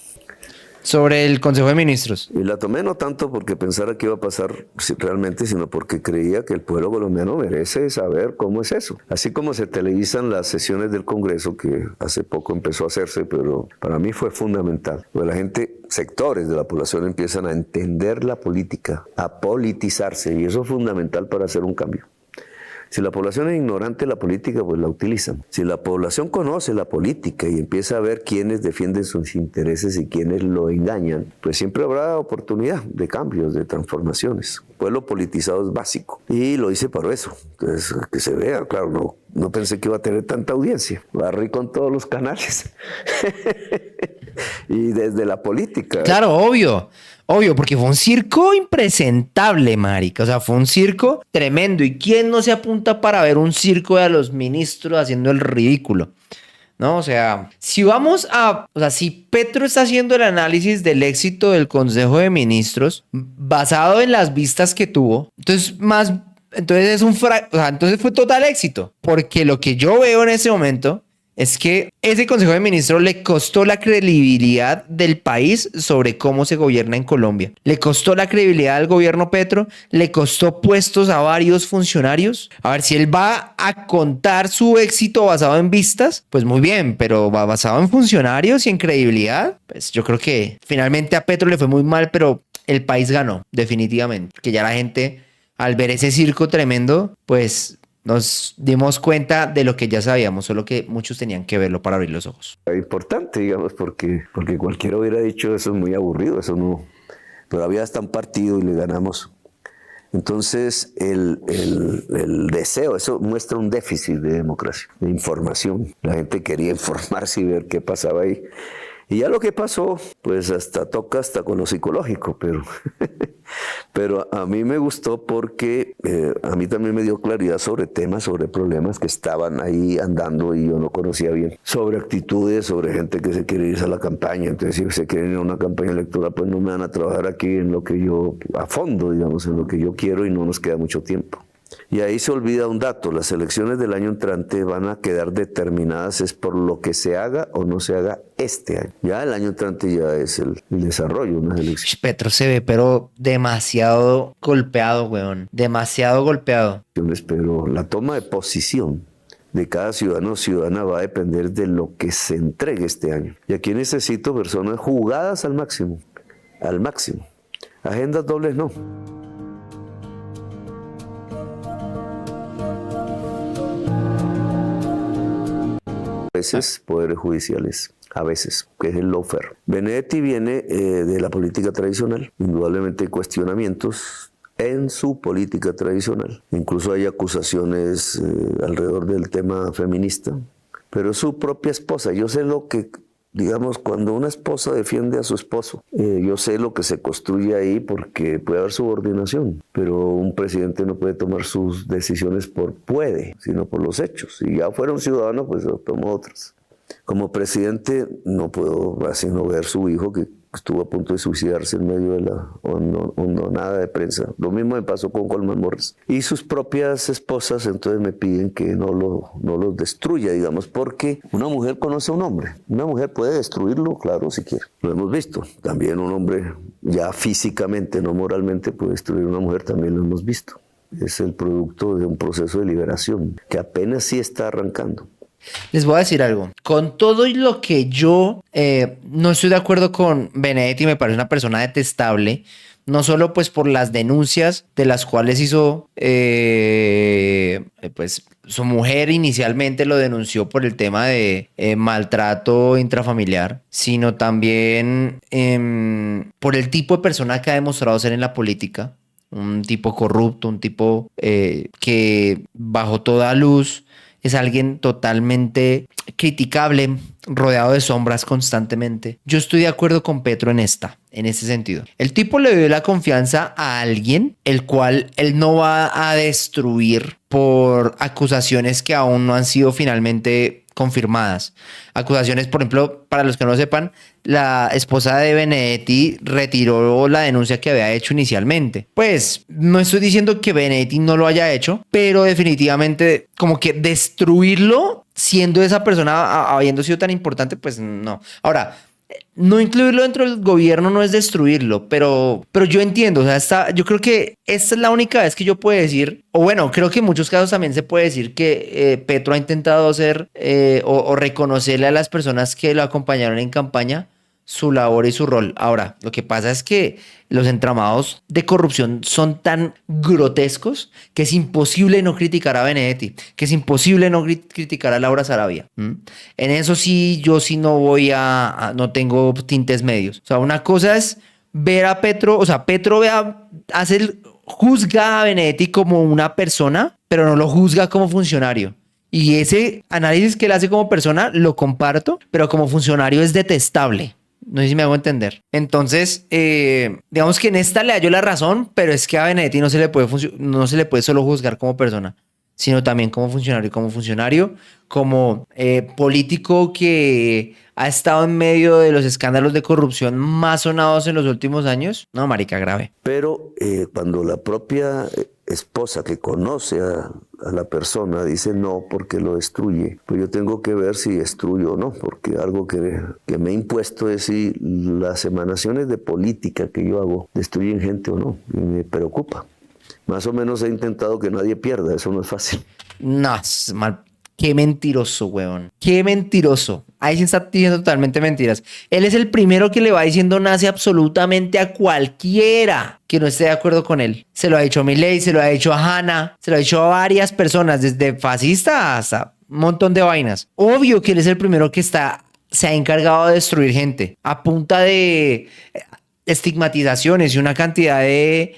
Sobre el Consejo de Ministros. Y la tomé no tanto porque pensara que iba a pasar realmente, sino porque creía que el pueblo colombiano merece saber cómo es eso. Así como se televisan las sesiones del Congreso, que hace poco empezó a hacerse, pero para mí fue fundamental. Porque la gente, sectores de la población empiezan a entender la política, a politizarse, y eso es fundamental para hacer un cambio. Si la población es ignorante de la política, pues la utilizan. Si la población conoce la política y empieza a ver quiénes defienden sus intereses y quiénes lo engañan, pues siempre habrá oportunidad de cambios, de transformaciones. El pueblo politizado es básico y lo hice para eso. Entonces, que se vea, claro, no pensé que iba a tener tanta audiencia. Barrí con todos los canales. Y desde la política. Claro, obvio, porque fue un circo impresentable, marica. O sea, fue un circo tremendo. ¿Y quién no se apunta para ver un circo de los ministros haciendo el ridículo? ¿No? O sea, si Petro está haciendo el análisis del éxito del Consejo de Ministros basado en las vistas que tuvo, entonces fue total éxito. Porque lo que yo veo en ese momento es que ese Consejo de Ministros le costó la credibilidad del país sobre cómo se gobierna en Colombia. Le costó la credibilidad al gobierno Petro, le costó puestos a varios funcionarios. A ver, si él va a contar su éxito basado en vistas, pues muy bien, pero va basado en funcionarios y en credibilidad, pues yo creo que finalmente a Petro le fue muy mal, pero el país ganó, definitivamente. Que ya la gente, al ver ese circo tremendo, pues nos dimos cuenta de lo que ya sabíamos, solo que muchos tenían que verlo para abrir los ojos. Es importante, digamos, porque cualquiera hubiera dicho eso es muy aburrido, eso no. Todavía está un partido y le ganamos. Entonces, el deseo, eso muestra un déficit de democracia, de información. La gente quería informarse y ver qué pasaba ahí. Y ya lo que pasó, pues toca con lo psicológico, pero a mí me gustó porque a mí también me dio claridad sobre temas, sobre problemas que estaban ahí andando y yo no conocía bien, sobre actitudes, sobre gente que se quiere irse a la campaña. Entonces, si se quieren ir a una campaña electoral, pues no me van a trabajar aquí en lo que yo, a fondo, digamos, en lo que yo quiero, y no nos queda mucho tiempo. Y ahí se olvida un dato: las elecciones del año entrante van a quedar determinadas es por lo que se haga o no se haga este año. Ya el año entrante ya es el desarrollo de unas elecciones. Petro se ve pero demasiado golpeado, weón. Demasiado golpeado. Pero la toma de posición de cada ciudadano o ciudadana va a depender de lo que se entregue este año. Y aquí necesito personas jugadas al máximo. Al máximo. Agendas dobles no. Veces poderes judiciales. a veces, que es el lawfare. Benedetti viene de la política tradicional, indudablemente hay cuestionamientos en su política tradicional. Incluso hay acusaciones alrededor del tema feminista, pero es su propia esposa. Yo sé lo que, digamos, cuando una esposa defiende a su esposo, yo sé lo que se construye ahí porque puede haber subordinación, pero un presidente no puede tomar sus decisiones sino por los hechos. Si ya fuera un ciudadano, pues tomó otras. Como presidente no puedo así no ver su hijo que estuvo a punto de suicidarse en medio de la hononada de prensa. Lo mismo me pasó con Coleman Morris. Y sus propias esposas entonces me piden que no lo destruya, digamos, porque una mujer conoce a un hombre. Una mujer puede destruirlo, claro, si quiere. Lo hemos visto. También un hombre ya físicamente, no moralmente, puede destruir a una mujer, también lo hemos visto. Es el producto de un proceso de liberación que apenas sí está arrancando. Les voy a decir algo. Con todo lo que yo no estoy de acuerdo con Benedetti, me parece una persona detestable, no solo pues por las denuncias de las cuales hizo, pues su mujer inicialmente lo denunció por el tema de maltrato intrafamiliar, sino también por el tipo de persona que ha demostrado ser en la política. Un tipo corrupto, un tipo que bajo toda luz es alguien totalmente criticable, rodeado de sombras constantemente. Yo estoy de acuerdo con Petro en ese sentido. El tipo le dio la confianza a alguien, el cual él no va a destruir por acusaciones que aún no han sido finalmente confirmadas. Acusaciones, por ejemplo, para los que no lo sepan, la esposa de Benedetti retiró la denuncia que había hecho inicialmente. Pues no estoy diciendo que Benedetti no lo haya hecho, pero definitivamente como que destruirlo siendo esa persona habiendo sido tan importante, pues no. Ahora, no incluirlo dentro del gobierno no es destruirlo, pero yo entiendo, o sea, yo creo que esta es la única vez que yo puedo decir, o bueno, creo que en muchos casos también se puede decir que Petro ha intentado hacer o reconocerle a las personas que lo acompañaron en campaña su labor y su rol. Ahora, lo que pasa es que los entramados de corrupción son tan grotescos que es imposible no criticar a Benedetti, que es imposible no criticar a Laura Sarabia. En eso sí, yo sí no voy no tengo tintes medios. O sea, una cosa es ver a Petro, o sea, Petro juzga a Benedetti como una persona, pero no lo juzga como funcionario. Y ese análisis que él hace como persona lo comparto, pero como funcionario es detestable. No sé si me hago entender. Entonces, digamos que en esta le hallo la razón, pero es que a Benedetti no se le puede solo juzgar como persona, sino también como funcionario, como político que ha estado en medio de los escándalos de corrupción más sonados en los últimos años. No, marica, grave. Pero cuando la propia esposa que conoce a la persona dice no porque lo destruye, pues yo tengo que ver si destruyo o no, porque algo que me he impuesto es si las emanaciones de política que yo hago destruyen gente o no, y me preocupa. Más o menos he intentado que nadie pierda, eso no es fácil. No, es mal. Qué mentiroso, huevón. Qué mentiroso. Ahí se está diciendo totalmente mentiras. Él es el primero que le va diciendo nazi absolutamente a cualquiera que no esté de acuerdo con él. Se lo ha dicho a Milei, se lo ha dicho a Hanna, se lo ha dicho a varias personas, desde fascista hasta un montón de vainas. Obvio que él es el primero que se ha encargado de destruir gente a punta de estigmatizaciones y una cantidad de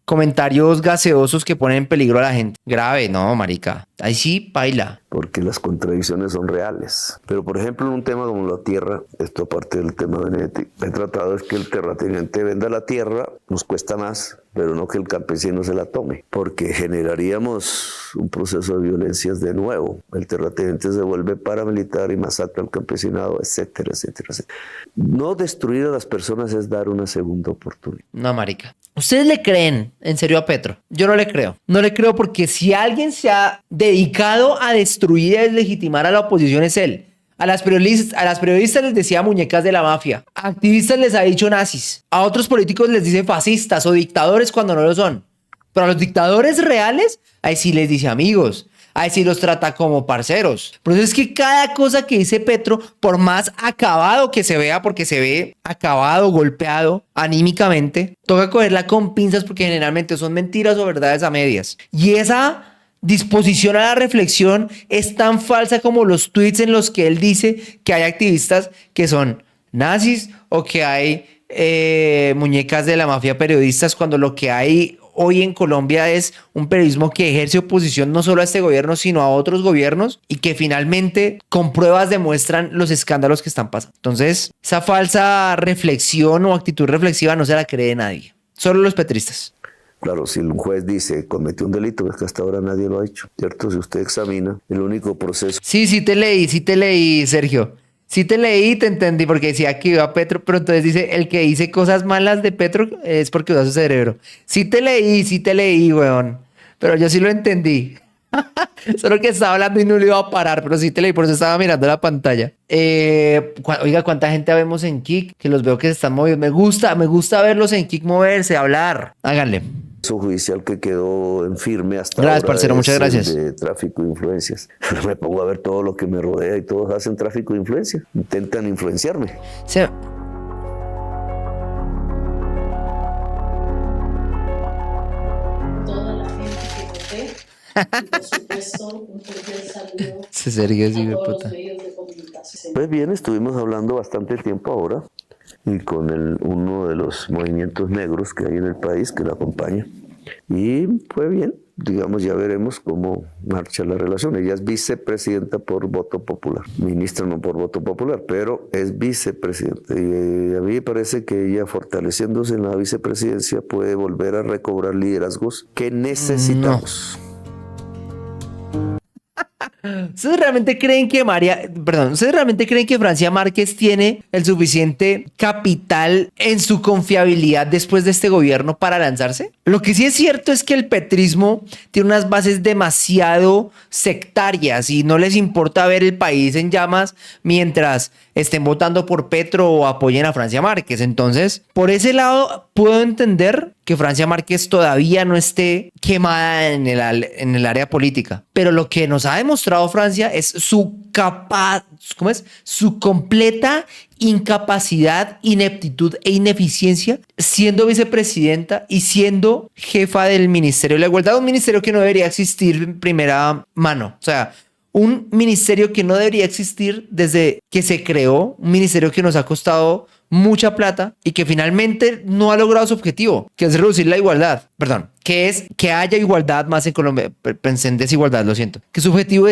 comentarios gaseosos que ponen en peligro a la gente. Grave, no, marica. Ahí sí, paila. Porque las contradicciones son reales. Pero, por ejemplo, en un tema como la tierra, esto aparte del tema de Benedetti, he tratado es que el terrateniente venda la tierra, nos cuesta más, pero no que el campesino se la tome, porque generaríamos un proceso de violencias de nuevo. El terrateniente se vuelve paramilitar y masacra al campesinado, etcétera, etcétera, etcétera. No destruir a las personas es dar una segunda oportunidad. No, marica. ¿Ustedes le creen en serio a Petro? Yo no le creo. No le creo porque si alguien se ha dedicado a destruir y a deslegitimar a la oposición es él. A las periodistas les decía muñecas de la mafia. A activistas les ha dicho nazis. A otros políticos les dice fascistas o dictadores cuando no lo son. Pero a los dictadores reales, ahí sí les dice amigos. Ahí sí los trata como parceros. Por eso es que cada cosa que dice Petro, por más acabado que se vea, porque se ve acabado, golpeado anímicamente, toca cogerla con pinzas porque generalmente son mentiras o verdades a medias. Y esa disposición a la reflexión es tan falsa como los tweets en los que él dice que hay activistas que son nazis o que hay muñecas de la mafia periodistas, cuando lo que hay hoy en Colombia es un periodismo que ejerce oposición no solo a este gobierno, sino a otros gobiernos y que finalmente con pruebas demuestran los escándalos que están pasando. Entonces, esa falsa reflexión o actitud reflexiva no se la cree nadie, solo los petristas. Claro, si un juez dice cometió un delito, es que hasta ahora nadie lo ha hecho, ¿cierto? Si usted examina el único proceso. Sí te leí, Sergio. Sí te leí y te entendí porque decía que iba a Petro, pero entonces dice, el que dice cosas malas de Petro es porque usa su cerebro. Sí te leí, weón. Pero yo sí lo entendí. Solo que estaba hablando y no lo iba a parar, pero sí te leí, por eso estaba mirando la pantalla. Oiga, ¿cuánta gente vemos en Kik? Que los veo que se están moviendo. Me gusta verlos en Kik moverse, hablar. Háganle. Judicial que quedó en firme hasta gracias, ahora parcero, muchas gracias. De tráfico de influencias. Me pongo a ver todo lo que me rodea y todos hacen tráfico de influencia. Intentan influenciarme. Sí. Toda la gente que voté, y por supuesto un cordial saludo a todos los medios de comunicación. Pues bien, estuvimos hablando bastante tiempo ahora y con uno de los movimientos negros que hay en el país que lo acompaña. Y fue bien, digamos, ya veremos cómo marcha la relación. Ella es vicepresidenta por voto popular, ministra no por voto popular, pero es vicepresidenta. Y a mí me parece que ella, fortaleciéndose en la vicepresidencia, puede volver a recobrar liderazgos que necesitamos. No. ¿Ustedes realmente creen que Francia Márquez tiene el suficiente capital en su confiabilidad después de este gobierno para lanzarse? Lo que sí es cierto es que el petrismo tiene unas bases demasiado sectarias y no les importa ver el país en llamas mientras estén votando por Petro o apoyen a Francia Márquez. Entonces, por ese lado, puedo entender que Francia Márquez todavía no esté quemada en el área política. Pero lo que nos ha demostrado Francia es su completa incapacidad, ineptitud e ineficiencia siendo vicepresidenta y siendo jefa del Ministerio de la Igualdad, un ministerio que no debería existir en primera mano. O sea, un ministerio que no debería existir desde que se creó, un ministerio que nos ha costado mucha plata y que finalmente no ha logrado su objetivo, que es reducir la igualdad. Perdón, que es que haya igualdad más en Colombia. Pensé en desigualdad, lo siento. Que su objetivo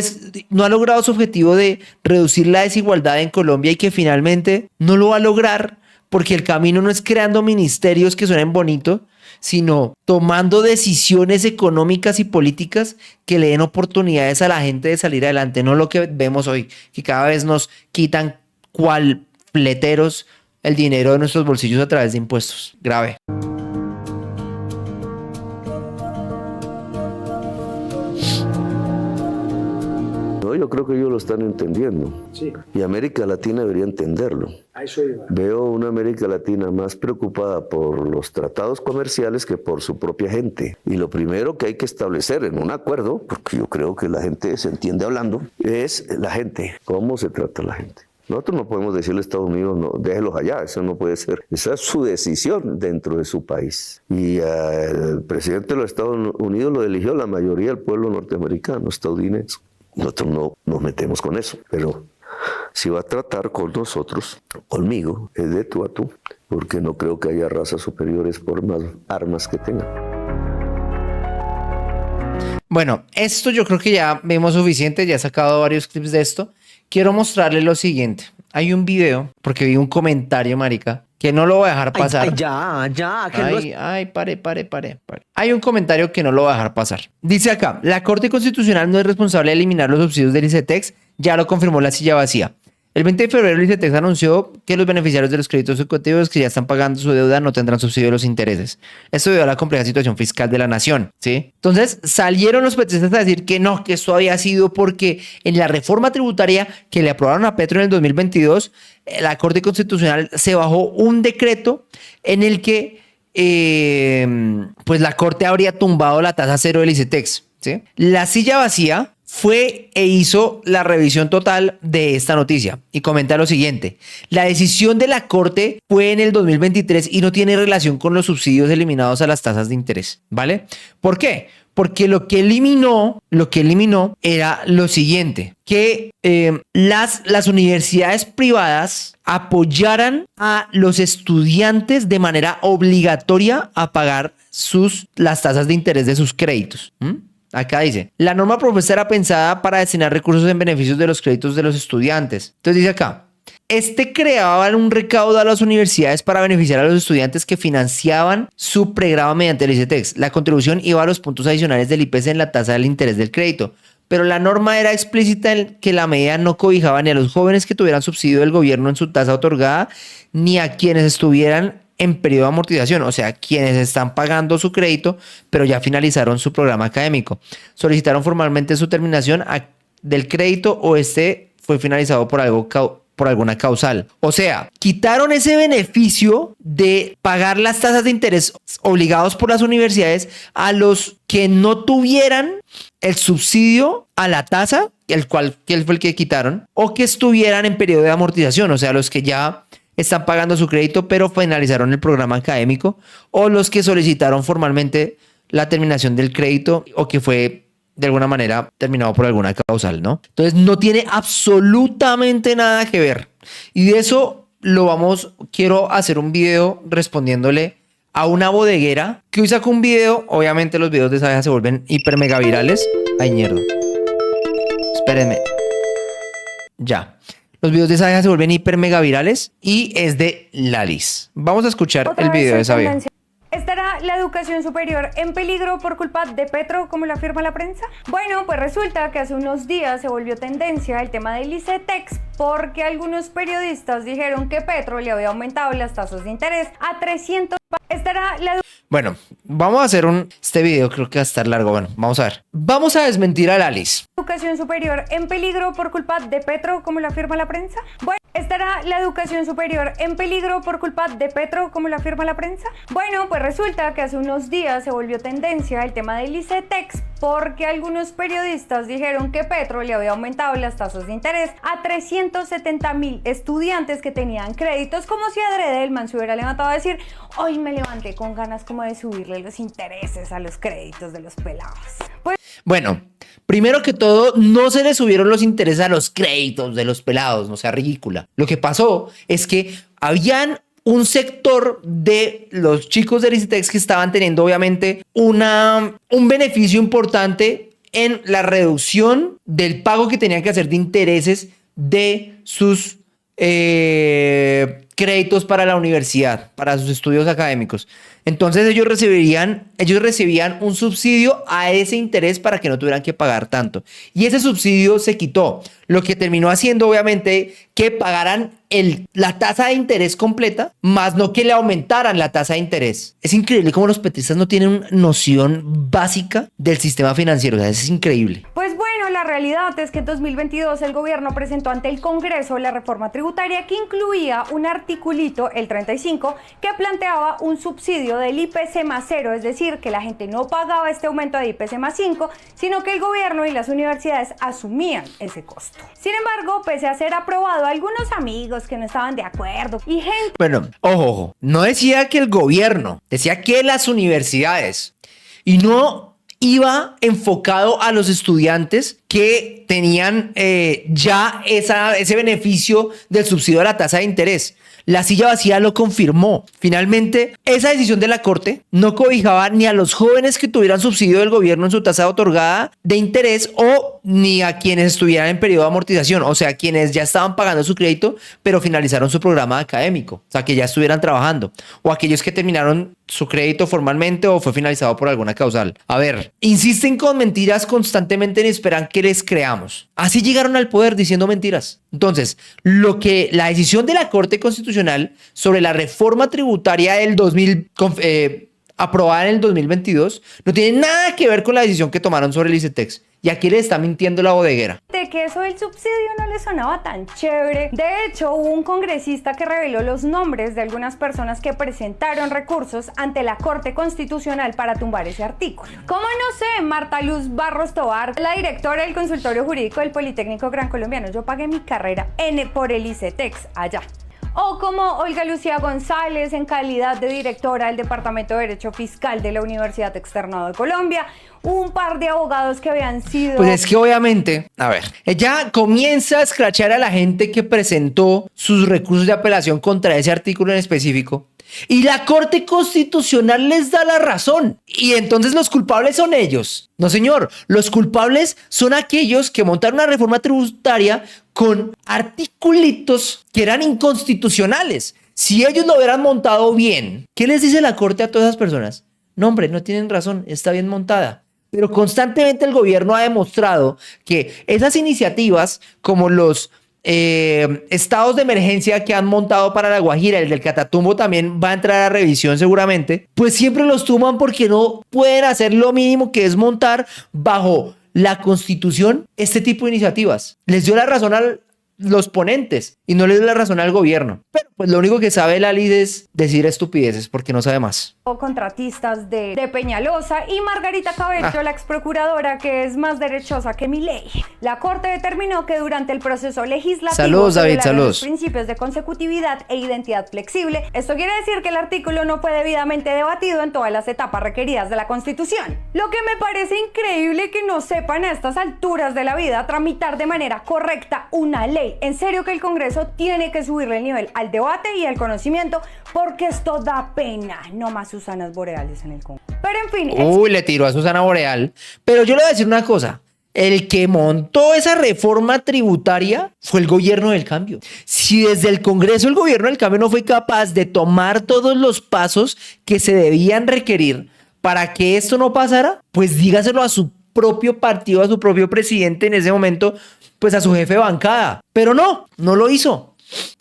no ha logrado su objetivo de reducir la desigualdad en Colombia y que finalmente no lo va a lograr porque el camino no es creando ministerios que suenen bonitos, sino tomando decisiones económicas y políticas que le den oportunidades a la gente de salir adelante. No lo que vemos hoy, que cada vez nos quitan cual fleteros el dinero de nuestros bolsillos a través de impuestos. Grave. No, yo creo que ellos lo están entendiendo. Sí. Y América Latina debería entenderlo. A eso iba. Veo una América Latina más preocupada por los tratados comerciales que por su propia gente. Y lo primero que hay que establecer en un acuerdo, porque yo creo que la gente se entiende hablando, es la gente. ¿Cómo se trata la gente? Nosotros no podemos decirle a Estados Unidos, no, déjelos allá, eso no puede ser. Esa es su decisión dentro de su país. Y el presidente de los Estados Unidos lo eligió la mayoría del pueblo norteamericano, estadounidense. Nosotros no nos metemos con eso, pero si va a tratar con nosotros, conmigo, es de tú a tú, porque no creo que haya razas superiores por más armas que tengan. Bueno, esto yo creo que ya vimos suficiente, ya he sacado varios clips de esto. Quiero mostrarles lo siguiente. Hay un video, porque vi un comentario, marica, que no lo voy a dejar pasar. Pare. Hay un comentario que no lo voy a dejar pasar. Dice acá, la Corte Constitucional no es responsable de eliminar los subsidios del ICETEX, ya lo confirmó la silla vacía. El 20 de febrero el ICETEX anunció que los beneficiarios de los créditos educativos que ya están pagando su deuda no tendrán subsidio de los intereses. Esto debido a la compleja situación fiscal de la nación, ¿sí? Entonces salieron los petristas a decir que no, que esto había sido porque en la reforma tributaria que le aprobaron a Petro en el 2022, la Corte Constitucional se bajó un decreto en el que pues la Corte habría tumbado la tasa cero del ICETEX, ¿sí? La silla vacía fue e hizo la revisión total de esta noticia y comenta lo siguiente: la decisión de la Corte fue en el 2023 y no tiene relación con los subsidios eliminados a las tasas de interés, ¿vale? ¿Por qué? Porque lo que eliminó era lo siguiente, que las universidades privadas apoyaran a los estudiantes de manera obligatoria a pagar las tasas de interés de sus créditos. Acá dice, la norma propuesta era pensada para destinar recursos en beneficios de los créditos de los estudiantes. Entonces dice acá, creaba un recaudo a las universidades para beneficiar a los estudiantes que financiaban su pregrado mediante el ICETEX. La contribución iba a los puntos adicionales del IPC en la tasa del interés del crédito. Pero la norma era explícita en que la medida no cobijaba ni a los jóvenes que tuvieran subsidio del gobierno en su tasa otorgada, ni a quienes estuvieran en periodo de amortización, o sea, quienes están pagando su crédito, pero ya finalizaron su programa académico. Solicitaron formalmente su terminación del crédito o fue finalizado por alguna causal. O sea, quitaron ese beneficio de pagar las tasas de interés obligados por las universidades a los que no tuvieran el subsidio a la tasa, que fue el que quitaron, o que estuvieran en periodo de amortización, o sea, los que ya están pagando su crédito pero finalizaron el programa académico, o los que solicitaron formalmente la terminación del crédito o que fue de alguna manera terminado por alguna causal, ¿no? Entonces no tiene absolutamente nada que ver. Y de eso quiero hacer un video respondiéndole a una bodeguera que hoy sacó un video. Obviamente los videos de esa vieja se vuelven hiper mega virales. Ay, mierda. Espérenme. Ya. Los videos de esa vieja se vuelven hiper mega virales y es de Lalis. Vamos a escuchar el video de esa vieja. ¿Estará la educación superior en peligro por culpa de Petro, como lo afirma la prensa? Bueno, pues resulta que hace unos días se volvió tendencia el tema del ICETEX porque algunos periodistas dijeron que Petro le había aumentado las tasas de interés a 300. Bueno, vamos a hacer este video, creo que va a estar largo. Bueno, vamos a ver. Vamos a desmentir a Lalis. ¿Educación superior en peligro por culpa de Petro, como lo afirma la prensa? Bueno, ¿estará la educación superior en peligro por culpa de Petro, como lo afirma la prensa? Bueno, pues resulta que hace unos días se volvió tendencia el tema del ICETEX porque algunos periodistas dijeron que Petro le había aumentado las tasas de interés a 370,000 estudiantes que tenían créditos, como si adrede el man se hubiera levantado a decir, hoy me levanté con ganas como de subirle los intereses a los créditos de los pelados. Bueno, primero que todo, no se le subieron los intereses a los créditos de los pelados, no sea ridícula. Lo que pasó es que habían un sector de los chicos del ICETEX que estaban teniendo obviamente un beneficio importante en la reducción del pago que tenían que hacer de intereses de sus créditos para la universidad, para sus estudios académicos. Entonces ellos recibían un subsidio a ese interés para que no tuvieran que pagar tanto. Y ese subsidio se quitó, lo que terminó haciendo obviamente que pagaran la tasa de interés completa, más no que le aumentaran la tasa de interés. Es increíble cómo los petristas no tienen una noción básica del sistema financiero. O sea, es increíble. Pues bueno, la realidad es que en 2022 el gobierno presentó ante el Congreso la reforma tributaria que incluía un articulito, el 35, que planteaba un subsidio del IPC más 0, es decir, que la gente no pagaba este aumento de IPC más 5, sino que el gobierno y las universidades asumían ese costo. Sin embargo, pese a ser aprobado, algunos amigos que no estaban de acuerdo y gente... Bueno, ojo, no decía que el gobierno, decía que las universidades, y no iba enfocado a los estudiantes que tenían ya ese beneficio del subsidio a la tasa de interés. La silla vacía lo confirmó. Finalmente, esa decisión de la Corte no cobijaba ni a los jóvenes que tuvieran subsidio del gobierno en su tasa otorgada de interés o ni a quienes estuvieran en periodo de amortización, o sea, quienes ya estaban pagando su crédito pero finalizaron su programa académico, o sea, que ya estuvieran trabajando, o aquellos que terminaron su crédito formalmente o fue finalizado por alguna causal. A ver, insisten con mentiras constantemente y esperan que les creamos. Así llegaron al poder diciendo mentiras. Entonces, la decisión de la Corte Constitucional sobre la reforma tributaria del aprobada en el 2022 no tiene nada que ver con la decisión que tomaron sobre el ICETEX. Y aquí le está mintiendo la bodeguera. De que eso del subsidio no le sonaba tan chévere. De hecho, hubo un congresista que reveló los nombres de algunas personas que presentaron recursos ante la Corte Constitucional para tumbar ese artículo. Como no sé, Marta Luz Barros Tobar, la directora del consultorio jurídico del Politécnico Gran Colombiano. Yo pagué mi carrera por el ICETEX allá. O como Olga Lucía González en calidad de directora del Departamento de Derecho Fiscal de la Universidad Externado de Colombia, un par de abogados que habían sido... Pues es que obviamente, a ver, ella comienza a escrachar a la gente que presentó sus recursos de apelación contra ese artículo en específico. Y la Corte Constitucional les da la razón. Y entonces los culpables son ellos. No, señor. Los culpables son aquellos que montaron una reforma tributaria con articulitos que eran inconstitucionales. Si ellos lo hubieran montado bien, ¿qué les dice la Corte a todas esas personas? No, hombre, no tienen razón. Está bien montada. Pero constantemente el gobierno ha demostrado que esas iniciativas, como los estados de emergencia que han montado para La Guajira, el del Catatumbo también va a entrar a revisión seguramente, pues siempre los tumban porque no pueden hacer lo mínimo, que es montar bajo la Constitución este tipo de iniciativas. Les dio la razón a los ponentes y no les dio la razón al gobierno. Pero pues lo único que sabe la lid es decir estupideces porque no sabe más. Contratistas de Peñalosa y Margarita Cabello, la exprocuradora, que es más derechosa que Milei. La Corte determinó que durante el proceso legislativo saludos, David, los principios de consecutividad e identidad flexible. Esto quiere decir que el artículo no fue debidamente debatido en todas las etapas requeridas de la Constitución. Lo que me parece increíble que no sepan a estas alturas de la vida tramitar de manera correcta una ley. En serio que el Congreso tiene que subirle el nivel al debate y al conocimiento, porque esto da pena. No más Susanas Boreales en el Congreso. Pero en fin... Uy, le tiró a Susana Boreal. Pero yo le voy a decir una cosa. El que montó esa reforma tributaria fue el gobierno del cambio. Si desde el Congreso el gobierno del cambio no fue capaz de tomar todos los pasos que se debían requerir para que esto no pasara, pues dígaselo a su propio partido, a su propio presidente en ese momento, pues a su jefe de bancada. Pero no lo hizo.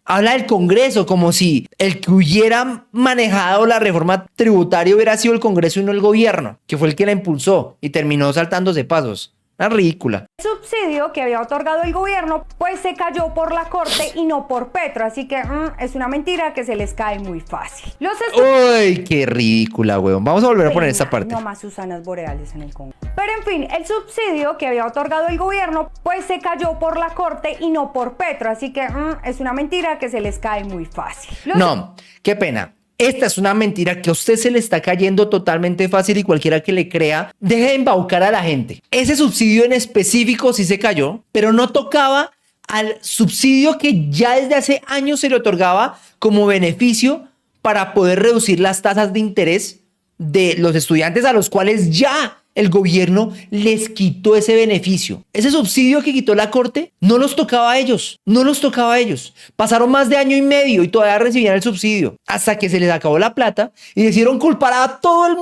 Habla del Congreso como si el que hubiera manejado la reforma tributaria hubiera sido el Congreso y no el gobierno, que fue el que la impulsó y terminó saltándose pasos. Una ridícula. El subsidio que había otorgado el gobierno pues se cayó por la Corte y no por Petro, así que es una mentira que se les cae muy fácil. ¡Uy, qué ridícula, weón! Vamos a volver a poner esta parte. No más Susanas Boreales en el Congreso. Pero en fin, el subsidio que había otorgado el gobierno pues se cayó por la Corte y no por Petro, así que es una mentira que se les cae muy fácil. No, qué pena. Esta es una mentira que a usted se le está cayendo totalmente fácil y cualquiera que le crea, deje de embaucar a la gente. Ese subsidio en específico sí se cayó, pero no tocaba al subsidio que ya desde hace años se le otorgaba como beneficio para poder reducir las tasas de interés de los estudiantes a los cuales ya el gobierno les quitó ese beneficio. Ese subsidio que quitó la Corte no los tocaba a ellos, no los tocaba a ellos. Pasaron más de año y medio y todavía recibían el subsidio hasta que se les acabó la plata y decidieron culpar a todo el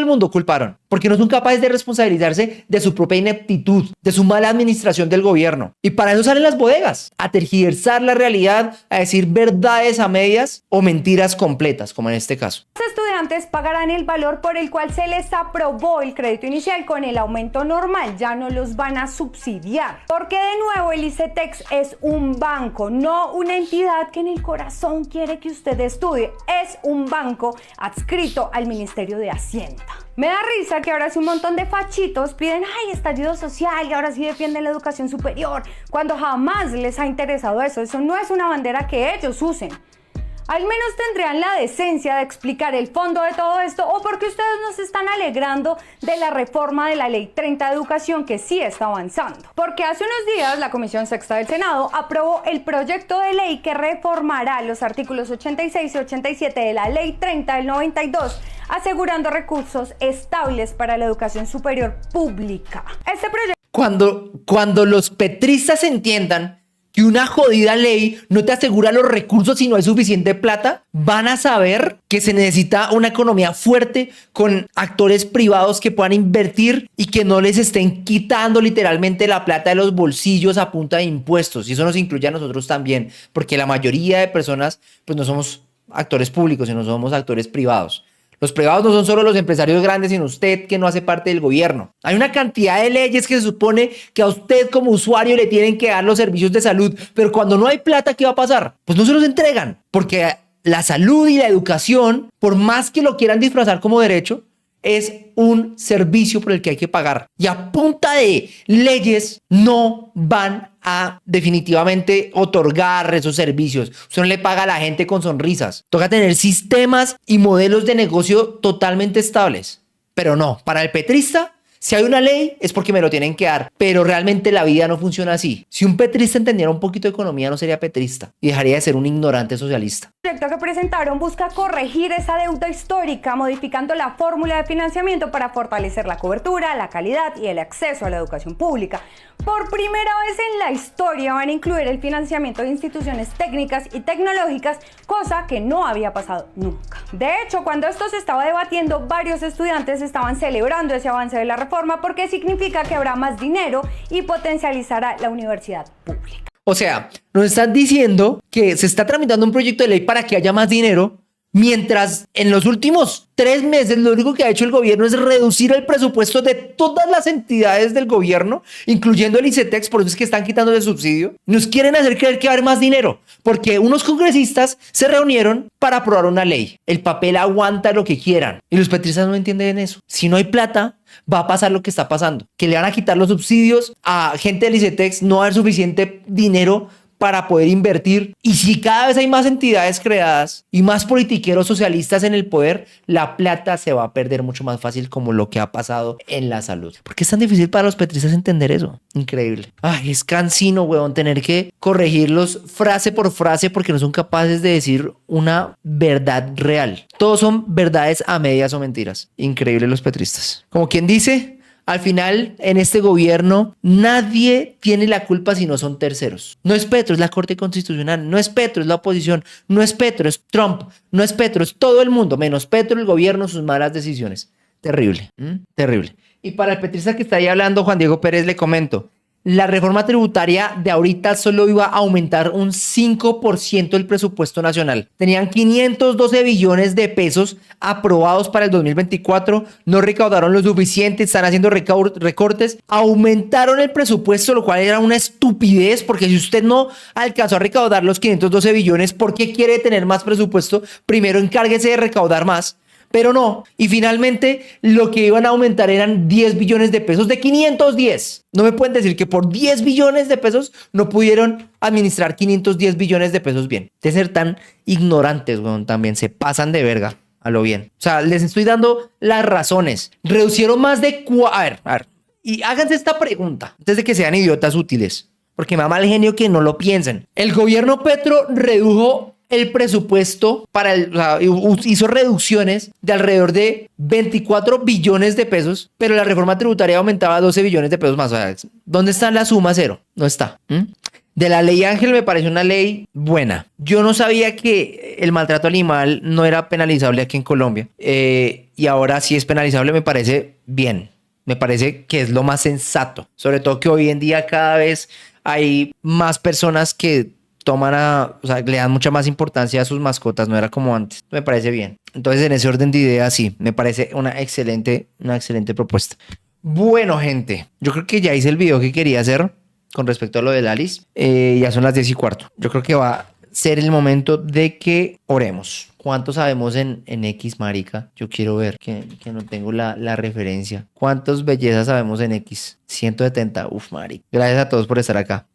mundo culparon, porque no son capaces de responsabilizarse de su propia ineptitud, de su mala administración del gobierno. Y para eso salen las bodegas, a tergiversar la realidad, a decir verdades a medias o mentiras completas, como en este caso. Los estudiantes pagarán el valor por el cual se les aprobó el crédito inicial con el aumento normal, ya no los van a subsidiar. Porque de nuevo el ICETEX es un banco, no una entidad que en el corazón quiere que usted estudie. Es un banco adscrito al Ministerio de Hacienda. Me da risa que ahora sí un montón de fachitos piden estallido social y ahora sí defienden la educación superior, cuando jamás les ha interesado eso. Eso no es una bandera que ellos usen. Al menos tendrían la decencia de explicar el fondo de todo esto, o porque ustedes no se están alegrando de la reforma de la Ley 30 de Educación, que sí está avanzando. Porque hace unos días la Comisión Sexta del Senado aprobó el proyecto de ley que reformará los artículos 86 y 87 de la Ley 30 del 92, asegurando recursos estables para la educación superior pública. Este proyecto... Cuando los petristas entiendan que una jodida ley no te asegura los recursos si no hay suficiente plata, van a saber que se necesita una economía fuerte con actores privados que puedan invertir y que no les estén quitando literalmente la plata de los bolsillos a punta de impuestos. Y eso nos incluye a nosotros también, porque la mayoría de personas pues no somos actores públicos, sino somos actores privados. Los privados no son solo los empresarios grandes, sino usted que no hace parte del gobierno. Hay una cantidad de leyes que se supone que a usted como usuario le tienen que dar los servicios de salud, pero cuando no hay plata, ¿qué va a pasar? Pues no se los entregan, porque la salud y la educación, por más que lo quieran disfrazar como derecho, es un servicio por el que hay que pagar. Y a punta de leyes no van a definitivamente otorgar esos servicios. Usted no le paga a la gente con sonrisas. Toca tener sistemas y modelos de negocio totalmente estables. Pero no, para el petrista, si hay una ley es porque me lo tienen que dar, pero realmente la vida no funciona así. Si un petrista entendiera un poquito de economía, no sería petrista y dejaría de ser un ignorante socialista. El proyecto que presentaron busca corregir esa deuda histórica, modificando la fórmula de financiamiento para fortalecer la cobertura, la calidad y el acceso a la educación pública. Por primera vez en la historia van a incluir el financiamiento de instituciones técnicas y tecnológicas, cosa que no había pasado nunca. De hecho, cuando esto se estaba debatiendo, varios estudiantes estaban celebrando ese avance de la reforma porque significa que habrá más dinero y potencializará la universidad pública. O sea, nos están diciendo que se está tramitando un proyecto de ley para que haya más dinero, mientras en los últimos 3 meses lo único que ha hecho el gobierno es reducir el presupuesto de todas las entidades del gobierno, incluyendo el ICETEX, por eso es que están quitando el subsidio. Nos quieren hacer creer que va a haber más dinero, porque unos congresistas se reunieron para aprobar una ley. El papel aguanta lo que quieran, y los petristas no entienden eso. Si no hay plata, va a pasar lo que está pasando, que le van a quitar los subsidios a gente del ICETEX, no va a haber suficiente dinero para poder invertir. Y si cada vez hay más entidades creadas y más politiqueros socialistas en el poder, la plata se va a perder mucho más fácil, como lo que ha pasado en la salud. ¿Por qué es tan difícil para los petristas entender eso? Increíble. Ay, es cansino, huevón, tener que corregirlos frase por frase porque no son capaces de decir una verdad real. Todos son verdades a medias o mentiras. Increíble los petristas. Como quien dice, al final, en este gobierno, nadie tiene la culpa si no son terceros. No es Petro, es la Corte Constitucional. No es Petro, es la oposición. No es Petro, es Trump. No es Petro, es todo el mundo, menos Petro, el gobierno, sus malas decisiones. Terrible, terrible. Y para el petrista que está ahí hablando, Juan Diego Pérez, le comento. La reforma tributaria de ahorita solo iba a aumentar un 5% del presupuesto nacional. Tenían 512 billones de pesos aprobados para el 2024. No recaudaron lo suficiente, están haciendo recortes. Aumentaron el presupuesto, lo cual era una estupidez, porque si usted no alcanzó a recaudar los 512 billones, ¿por qué quiere tener más presupuesto? Primero encárguese de recaudar más. Pero no, y finalmente lo que iban a aumentar eran 10 billones de pesos de 510. No me pueden decir que por 10 billones de pesos no pudieron administrar 510 billones de pesos bien. De ser tan ignorantes, weón, también se pasan de verga a lo bien. O sea, les estoy dando las razones. Reducieron más de... A ver, y háganse esta pregunta antes de que sean idiotas útiles, porque me da mal genio que no lo piensen. El gobierno Petro redujo el presupuesto hizo reducciones de alrededor de 24 billones de pesos, pero la reforma tributaria aumentaba a 12 billones de pesos más. O sea, ¿dónde está la suma cero? No está. De la ley Ángel me parece una ley buena. Yo no sabía que el maltrato animal no era penalizable aquí en Colombia. Y ahora sí es penalizable, me parece bien. Me parece que es lo más sensato. Sobre todo que hoy en día cada vez hay más personas que le dan mucha más importancia a sus mascotas, no era como antes. Me parece bien. Entonces, en ese orden de ideas, sí, me parece una excelente propuesta. Bueno, gente, yo creo que ya hice el video que quería hacer con respecto a lo del Alice. Ya son las 10:15. Yo creo que va a ser el momento de que oremos. ¿Cuántos sabemos en X, marica? Yo quiero ver, que no tengo la referencia. ¿Cuántos bellezas sabemos en X? 170. Uf, marica. Gracias a todos por estar acá.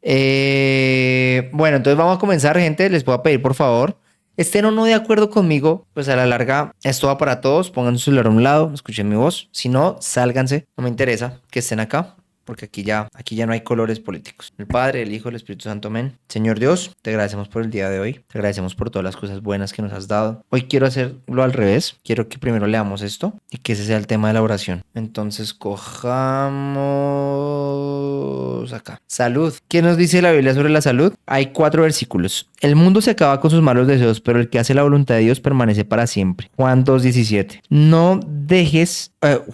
Bueno, entonces vamos a comenzar, gente. Les puedo pedir, por favor, estén o no de acuerdo conmigo, pues a la larga esto va para todos. Pongan su celular a un lado, escuchen mi voz. Si no, sálganse. No me interesa que estén acá, porque aquí ya no hay colores políticos. El Padre, el Hijo, el Espíritu Santo, amén. Señor Dios, te agradecemos por el día de hoy. Te agradecemos por todas las cosas buenas que nos has dado. Hoy quiero hacerlo al revés. Quiero que primero leamos esto y que ese sea el tema de la oración. Entonces cojamos acá. Salud. ¿Qué nos dice la Biblia sobre la salud? Hay 4 versículos. El mundo se acaba con sus malos deseos, pero el que hace la voluntad de Dios permanece para siempre. Juan 2:17.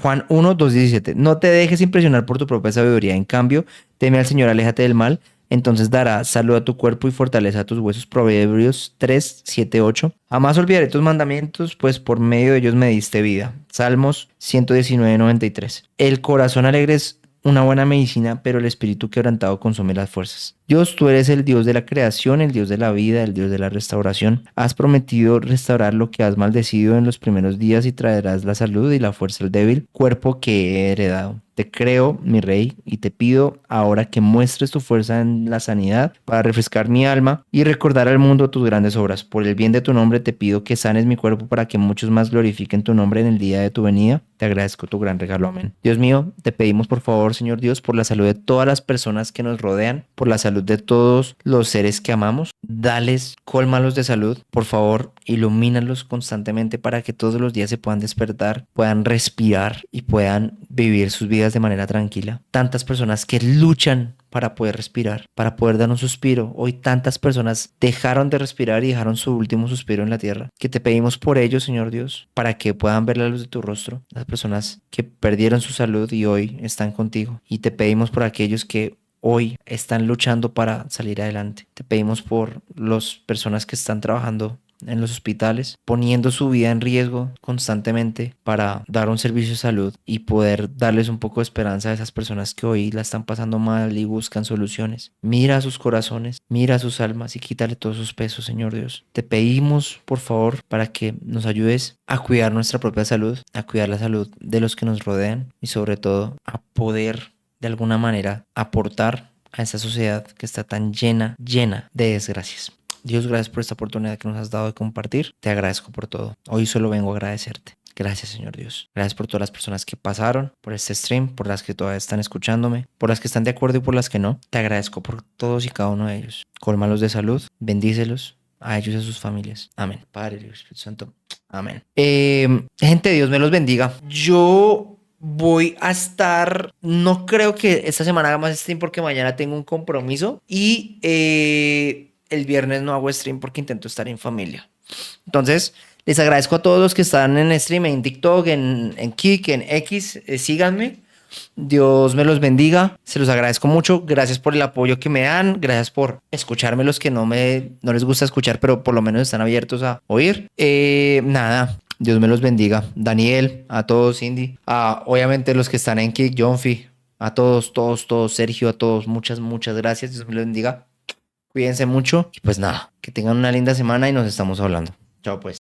Juan 1:2:17. No te dejes impresionar por tu propia sabiduría. En cambio, teme al Señor, aléjate del mal. entonces dará salud a tu cuerpo y fortaleza a tus huesos. Proverbios 3, 7, 8. Jamás olvidaré tus mandamientos, pues por medio de ellos me diste vida. Salmos 119, 93. El corazón alegre es una buena medicina, pero el espíritu quebrantado consume las fuerzas. Dios, tú eres el Dios de la creación, el Dios de la vida, el Dios de la restauración. Has prometido restaurar lo que has maldecido en los primeros días y traerás la salud y la fuerza al débil cuerpo que he heredado. Te creo, mi rey, y te pido ahora que muestres tu fuerza en la sanidad para refrescar mi alma y recordar al mundo tus grandes obras. Por el bien de tu nombre te pido que sanes mi cuerpo para que muchos más glorifiquen tu nombre en el día de tu venida. Te agradezco tu gran regalo. Amén. Dios mío, te pedimos por favor, Señor Dios, por la salud de todas las personas que nos rodean, por la salud de todos los seres que amamos. Dales, cólmalos de salud. Por favor, ilumínalos constantemente para que todos los días se puedan despertar, puedan respirar y puedan vivir sus vidas de manera tranquila. Tantas personas que luchan para poder respirar, para poder dar un suspiro. Hoy tantas personas dejaron de respirar y dejaron su último suspiro en la tierra. Que te pedimos por ellos, Señor Dios, para que puedan ver la luz de tu rostro. Las personas que perdieron su salud y hoy están contigo. Y te pedimos por aquellos que hoy están luchando para salir adelante. Te pedimos por las personas que están trabajando en los hospitales, poniendo su vida en riesgo constantemente para dar un servicio de salud y poder darles un poco de esperanza a esas personas que hoy la están pasando mal y buscan soluciones. Mira a sus corazones, mira a sus almas y quítale todos sus pesos, Señor Dios. Te pedimos, por favor, para que nos ayudes a cuidar nuestra propia salud, a cuidar la salud de los que nos rodean y sobre todo a poder de alguna manera aportar a esa sociedad que está tan llena de desgracias. Dios, gracias por esta oportunidad que nos has dado de compartir. Te agradezco por todo. Hoy solo vengo a agradecerte. Gracias, Señor Dios. Gracias por todas las personas que pasaron por este stream, por las que todavía están escuchándome, por las que están de acuerdo y por las que no. Te agradezco por todos y cada uno de ellos. Cólmalos de salud, bendícelos a ellos y a sus familias. Amén. Padre, Dios, Espíritu Santo. Amén. Gente, Dios me los bendiga. Yo voy a estar, no creo que esta semana haga más stream porque mañana tengo un compromiso y el viernes no hago stream porque intento estar en familia. Entonces, les agradezco a todos los que están en stream, en TikTok, en Kik, en X. Síganme. Dios me los bendiga. Se los agradezco mucho. Gracias por el apoyo que me dan. Gracias por escucharme los que no les gusta escuchar, pero por lo menos están abiertos a oír. Nada. Dios me los bendiga. Daniel, a todos, Cindy, a obviamente los que están en Kik, Jonfi, a todos, Sergio, a todos, muchas gracias. Dios me los bendiga. Cuídense mucho y pues nada, que tengan una linda semana y nos estamos hablando. Chao pues.